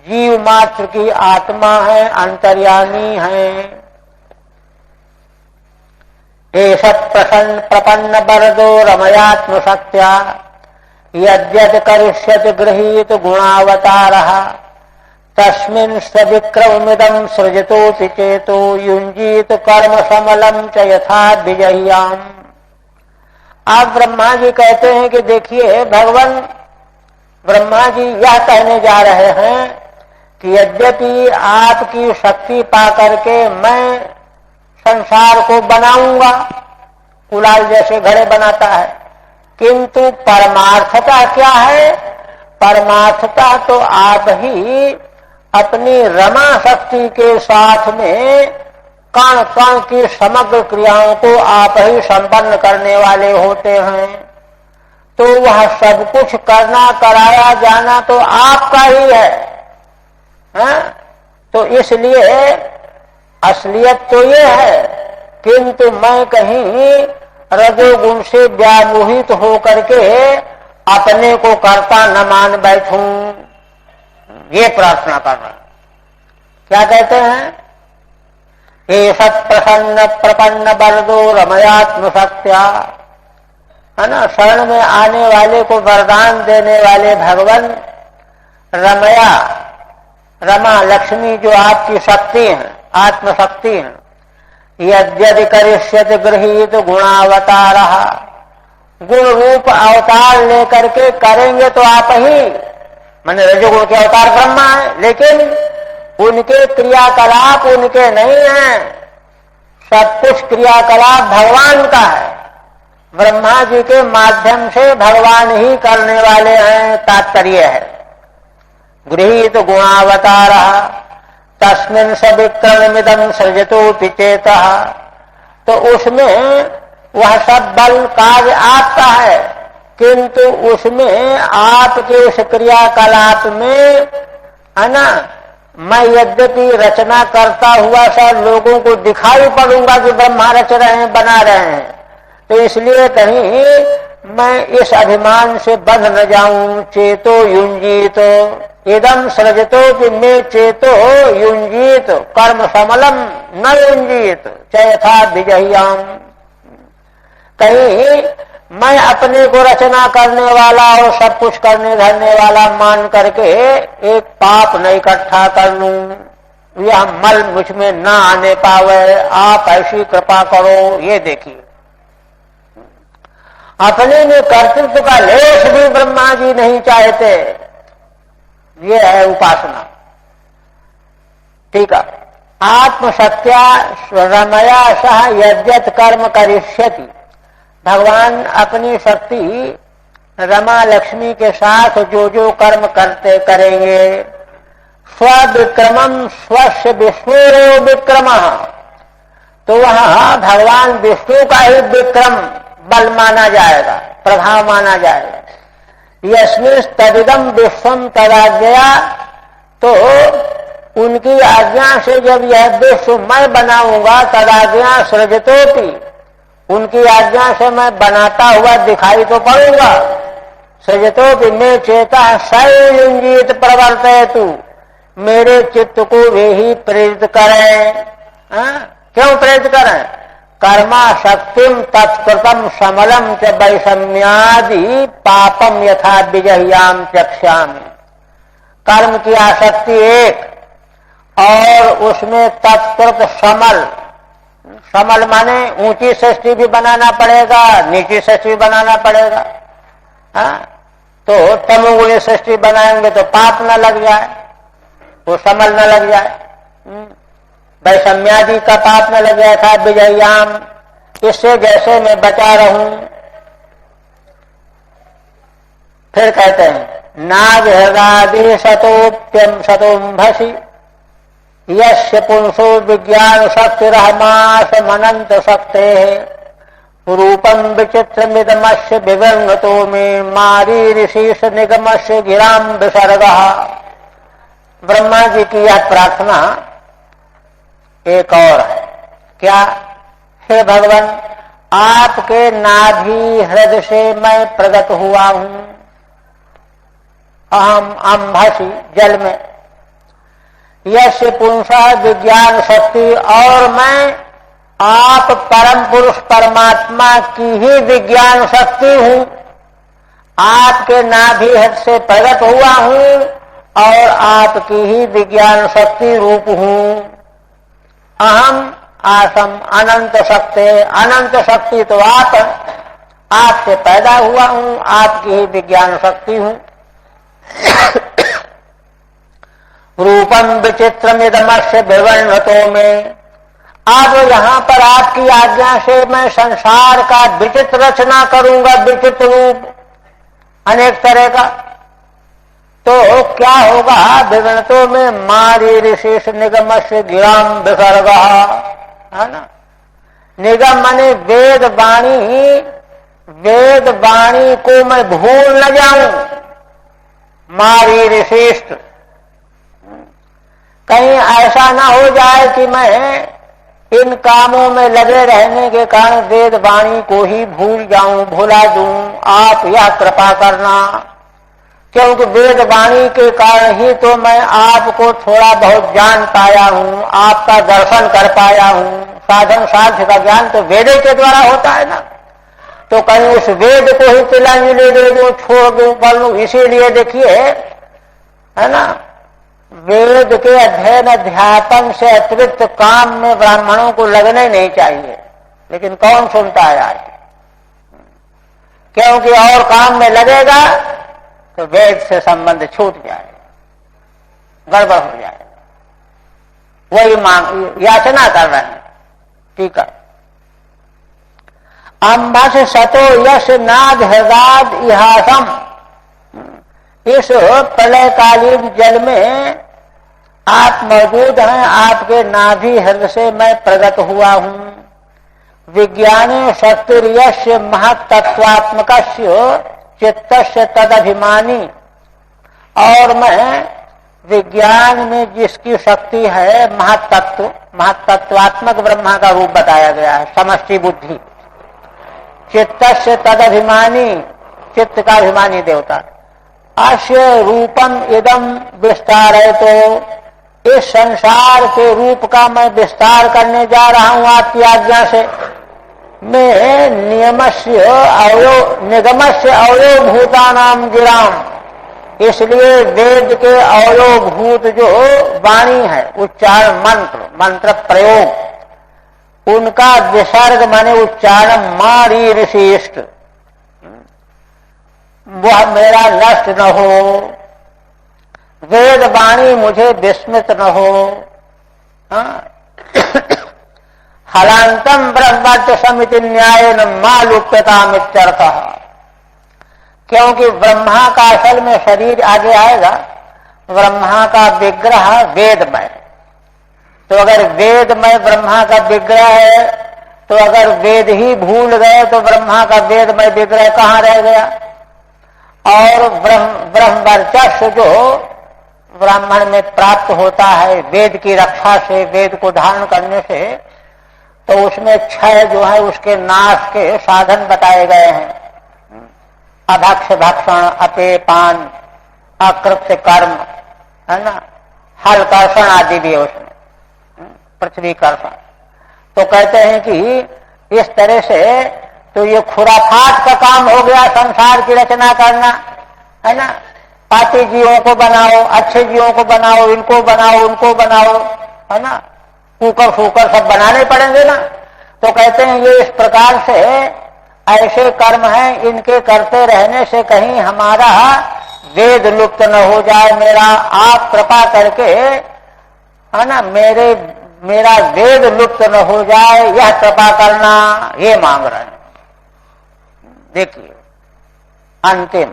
जीव मात्र की आत्मा है, अंतर्यामी हैं। एष प्रसन्न प्रपन्न वरदो रमयात्म शक्त्या यद्यत् करिष्यति गृहीत गुणावतारः तस्मिन् सविक्रममिदं सृजतोऽपि चेतो युञ्जीत कर्म समलं च यथा विजह्याम्। आप ब्रह्मा जी कहते हैं कि देखिए भगवान ब्रह्मा जी यह कहने जा रहे हैं कि यद्यपि आपकी शक्ति पाकर के मैं संसार को बनाऊंगा, कुलाल जैसे घड़े बनाता है, किंतु परमार्थता क्या है? परमार्थता तो आप ही अपनी रमा शक्ति के साथ में कण कण की समग्र क्रियाओं को आप ही संपन्न करने वाले होते हैं। तो वह सब कुछ करना कराया जाना तो आपका ही है, हाँ? तो इसलिए असलियत तो ये है, किंतु मैं कहीं रजोगुण से व्यामोहित होकर के अपने को कर्ता न मान बैठूं, ये प्रार्थना करना। क्या कहते हैं? एष प्रसन्न प्रपन्न वरदो रमयात्म शक्त्या, है ना, शरण में आने वाले को वरदान देने वाले भगवान रमया, रमा लक्ष्मी जो आपकी शक्ति है, आत्मशक्ति है, यद्यदि करिष्यति गृहीत गुणावतारः, गुण रूप अवतार लेकर के करेंगे तो आप ही, माने रजोगुण के अवतार ब्रह्मा है, लेकिन उनके क्रियाकलाप उनके नहीं हैं, सब कुछ क्रियाकलाप भगवान का है। ब्रह्मा जी के माध्यम से भगवान ही करने वाले हैं, तात्पर्य है। गृहीत गुणावतारः तस्मिन् सविक्रममिदं सृजतोऽपि चेतः, तो उसमें वह सब बल कार्य आपका है, किंतु उसमें आपके उस क्रियाकलाप में, है ना, मैं यद्यपि रचना करता हुआ सब लोगों को दिखाई पड़ूंगा कि ब्रह्मा रच रहे हैं, बना रहे हैं, तो इसलिए कहीं मैं इस अभिमान से बंध न जाऊं। चेतो युंजीत इदम सृजतो कि मैं चेतो युंजीत कर्म समलम न युंजीत चयथा विजह्याम, कहीं मैं अपने को रचना करने वाला और सब कुछ करने धरने वाला मान करके एक पाप न इकट्ठा कर लूं, यह मल मुझ में न आने पावे, आप ऐसी कृपा करो। ये देखिए, अपने में कर्तृत्व का लेश भी ब्रह्मा जी नहीं चाहते, ये है उपासना। ठीक है, आत्मशक्त्या रमया सह यद्यत कर्म करिष्यति, भगवान अपनी शक्ति रमा लक्ष्मी के साथ जो जो कर्म करते करेंगे, स्वविक्रमम स्वस्य विष्णु विक्रम, तो वहां भगवान विष्णु का ही विक्रम बल माना जाएगा, प्रभाव माना जाएगा। यस्मिन् तदिदम विश्वम तदाज्ञया, तो उनकी आज्ञा से जब यह विश्व मैं बनाऊंगा, तदाज्ञा सृजतोपि, उनकी आज्ञा से मैं बनाता हुआ दिखाई तो पड़ूंगा। सृजतोपि में चेता सयुंजीत प्रवर्तयतु, मेरे चित्त को वे ही प्रेरित करें। क्यों प्रेरित करें? कर्मा शक्तिम तत्कृतम समलम च वैषम्यादि पापम यथा विजह्याम चक्ष्यामि, कर्म की आसक्ति एक और उसमें तत्कृत समल, समल माने ऊंची सृष्टि भी बनाना पड़ेगा, नीची सृष्टि भी बनाना पड़ेगा। तो तमोगुणी सृष्टि बनाएंगे तो पाप न लग जाए, वो समल न लग जाए, वैषम्यादि का पाप न लग जाए था विजह्याम, इससे जैसे मैं बचा रहूं। फिर कहते हैं नाग हृदादि शतोप्यम शतोम्भसी यस्य पुंसो विज्ञान शक्ति रहमास मनंत शक्ते रूपम विचित्रमिदमस्य विवृंगतो में मारी ऋषिष निगमस्य गिराम विसर्गः। ब्रह्मा जी की यह प्रार्थना एक और है, क्या? हे भगवान, आपके नाभि हृदय से मैं प्रकट हुआ हूं, अहम अंभसी जल में, यश पुंसा विज्ञान शक्ति, और मैं आप परम पुरुष परमात्मा की ही विज्ञान शक्ति हूं, आपके नाभि हृदय से प्रकट हुआ हूं और आपकी ही विज्ञान शक्ति रूप हूं। अहम आसम अनंत शक्ति, अनंत शक्ति तो आप, आपसे पैदा हुआ हूं, आपकी ही विज्ञान शक्ति हूं। रूपम विचित्रमिदमस्य विवर्णतो में, अब यहाँ पर आपकी आज्ञा से मैं संसार का विचित्र रचना करूंगा, विचित्र रूप अनेक तरह का। तो क्या होगा? विवर्णतो में मारी ऋषिष निगम से गिराम विसर्ग, है ना। निगम माने वेद वाणी, वेद वाणी को मैं भूल न जाऊं। मारी ऋषिष्ट, कहीं ऐसा ना हो जाए कि मैं इन कामों में लगे रहने के कारण वेद वाणी को ही भूल जाऊं, भुला दूं। आप यह कृपा करना, क्योंकि वेद वाणी के कारण ही तो मैं आपको थोड़ा बहुत जान पाया हूं, आपका दर्शन कर पाया हूं। साधन साध्य का ज्ञान तो वेद के द्वारा होता है ना। तो कहीं उस वेद को ही तिलांजलि दे दूं, छोड़ दूं, पढ़ लूं। इसीलिए देखिए, है ना, वेद के अध्ययन अध्यापन से अतिरिक्त काम में ब्राह्मणों को लगने नहीं चाहिए, लेकिन कौन सुनता है आज? क्योंकि और काम में लगेगा तो वेद से संबंध छूट जाएगा, गड़बड़ हो जाएगा। वही मांग याचना कर रहे हैं। ठीक है। अम्बस सतो यश नाद हृदाद इहासम, इस प्रलयकालीन जल में आप मौजूद हैं, आपके नाभि हृदय से मैं प्रकट हुआ हूं। विज्ञाने शक्तिर्यस्य महत्तत्वात्मक चित्तस्य तदभिमानी, और मैं विज्ञान में जिसकी शक्ति है, महत्तत्व, महत्तत्वात्मक ब्रह्मा का रूप बताया गया है, समष्टि बुद्धि। चित्तस्य तदभिमानी, चित्त का अभिमानी देवता। अस्य रूपम इदम विस्तार है, तो इस संसार के रूप का मैं विस्तार करने जा रहा हूं आपकी आज्ञा से। मैं नियमस्य निगमस्य अवयवभूतानाम गिराम, इसलिए वेद के अवयवभूत जो वाणी है, उच्चारण मंत्र, मंत्र प्रयोग, उनका विसर्ग माने उच्चारण मारी ऋषिष्ट, वह मेरा नष्ट न हो, वेद वाणी मुझे विस्मित न हो। हलांतम ब्रह्मत्व समिति न्याय न मालुप्यता मित्यर्थ, क्योंकि ब्रह्मा का असल में शरीर आगे आएगा। ब्रह्मा का विग्रह वेदमय, तो अगर वेदमय ब्रह्मा का विग्रह है, तो अगर वेद ही भूल गए तो ब्रह्मा का वेदमय विग्रह कहाँ रह गया? और ब्रह्म वर्चस्व जो ब्राह्मण में प्राप्त होता है वेद की रक्षा से, वेद को धारण करने से, तो उसमें क्षय जो है उसके नाश के साधन बताए गए हैं। अभक्ष भक्षण, अपेपान, अकृत्य कर्म, है ना, हल कर्षण आदि भी है उसमें, पृथ्वी कर्षण। तो कहते हैं कि इस तरह से तो ये खुराफात का काम हो गया, संसार की रचना करना, है ना। पापी जीवों को बनाओ, अच्छे जीवों को बनाओ, इनको बनाओ, उनको बनाओ, है ना, कुकर फूकर सब बनाने पड़ेंगे ना। तो कहते हैं ये इस प्रकार से ऐसे कर्म हैं, इनके करते रहने से कहीं हमारा वेद लुप्त न हो जाए। मेरा आप कृपा करके, है ना, मेरा वेद लुप्त न हो जाए, यह कृपा करना, ये मांग रहे हैं। देखिए अंतिम,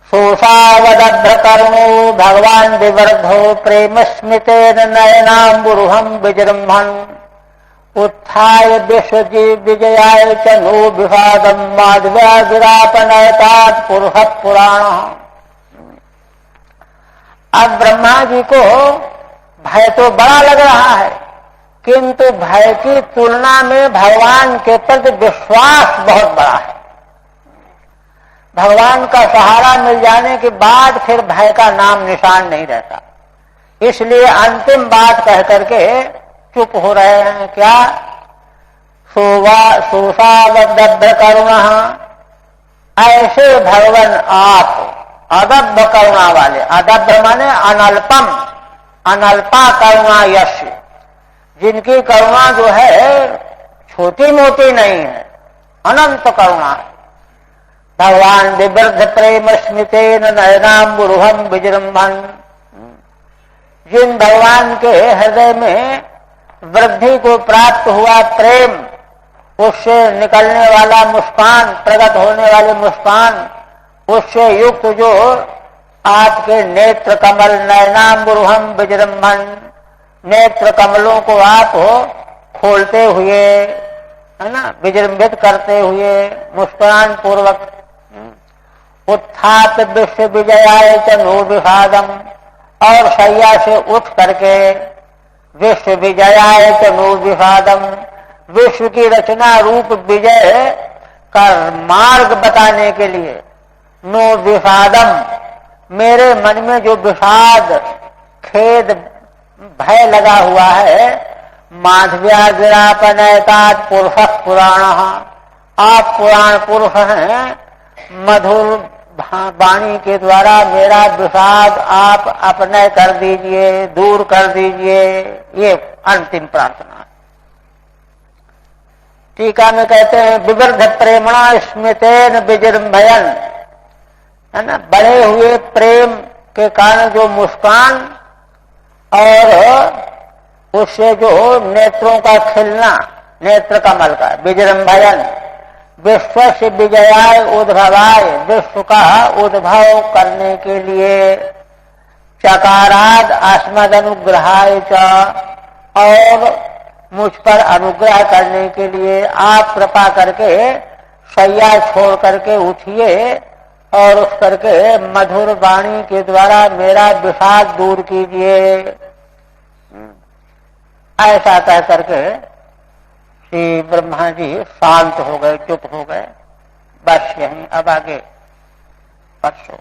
शोषावदभ्र कर्मो भगवान विवर्धो प्रेम स्मितेन नयनाम्बुरुहं विजृंभन् उत्थाय विश्वजीव विजयाय च नो विषादं माधव्यागिरापनयतात् पुरुषः पुराणः। अब ब्रह्मा जी को भय तो बड़ा लग रहा है, किंतु भय की तुलना में भगवान के प्रति विश्वास बहुत बड़ा है। भगवान का सहारा मिल जाने के बाद फिर भय का नाम निशान नहीं रहता। इसलिए अंतिम बात कह करके चुप हो रहे हैं। क्या? सोसावद्र करुणा, ऐसे भगवान आप अदभ्य करुणा वाले, अदभ्य माने अनल्पम, अनल्पा करुणा यश, जिनकी करुणा जो है छोटी मोटी नहीं है, अनंत करुणा। भगवान विवृद्ध प्रेम स्मितेन नयनाम्बुरुहम विजृंभण, जिन भगवान के हृदय में वृद्धि को प्राप्त हुआ प्रेम, उससे निकलने वाला मुस्कान, प्रकट होने वाली मुस्कान, उससे युक्त जो आपके नेत्र कमल, नयनाम्बुरुहम विजृंभण, नेत्र कमलों को आप खोलते हुए, है ना, विजृंभित करते हुए, मुस्कुरान पूर्वक, उत्थाप विश्व विजयाय तनु विषादम, और शैया से उठ करके विश्व विजयाय तनु विषादम, विश्व की रचना रूप विजय का मार्ग बताने के लिए, नो विषादम, मेरे मन में जो विषाद, खेद, भय लगा हुआ है, माधव्यागिरापनयतात पुरुष पुराण, आप पुराण पुरुष हैं, मधुर वाणी के द्वारा मेरा विषाद आप अपने कर दीजिए, दूर कर दीजिए। ये अंतिम प्रार्थना। टीका में कहते हैं विवृद्ध प्रेमणा स्मितेन विजृंभयन, है ना, बढ़े हुए प्रेम के कारण जो मुस्कान और उससे जो नेत्रों का खिलना, नेत्र कमल का विजृंभयन, विश्व से विजयाय उद्भवाय, विश्व का उद्भव करने के लिए, चकाराद अस्मद अनुग्रहाय च, और मुझ पर अनुग्रह करने के लिए आप कृपा करके शैया छोड़ करके उठिए और उठ करके मधुर वाणी के द्वारा मेरा विषाद दूर कीजिए। ऐसा कह करके श्री ब्रह्मा जी शांत हो गए, चुप हो गए। बस यहीं, अब आगे परसों।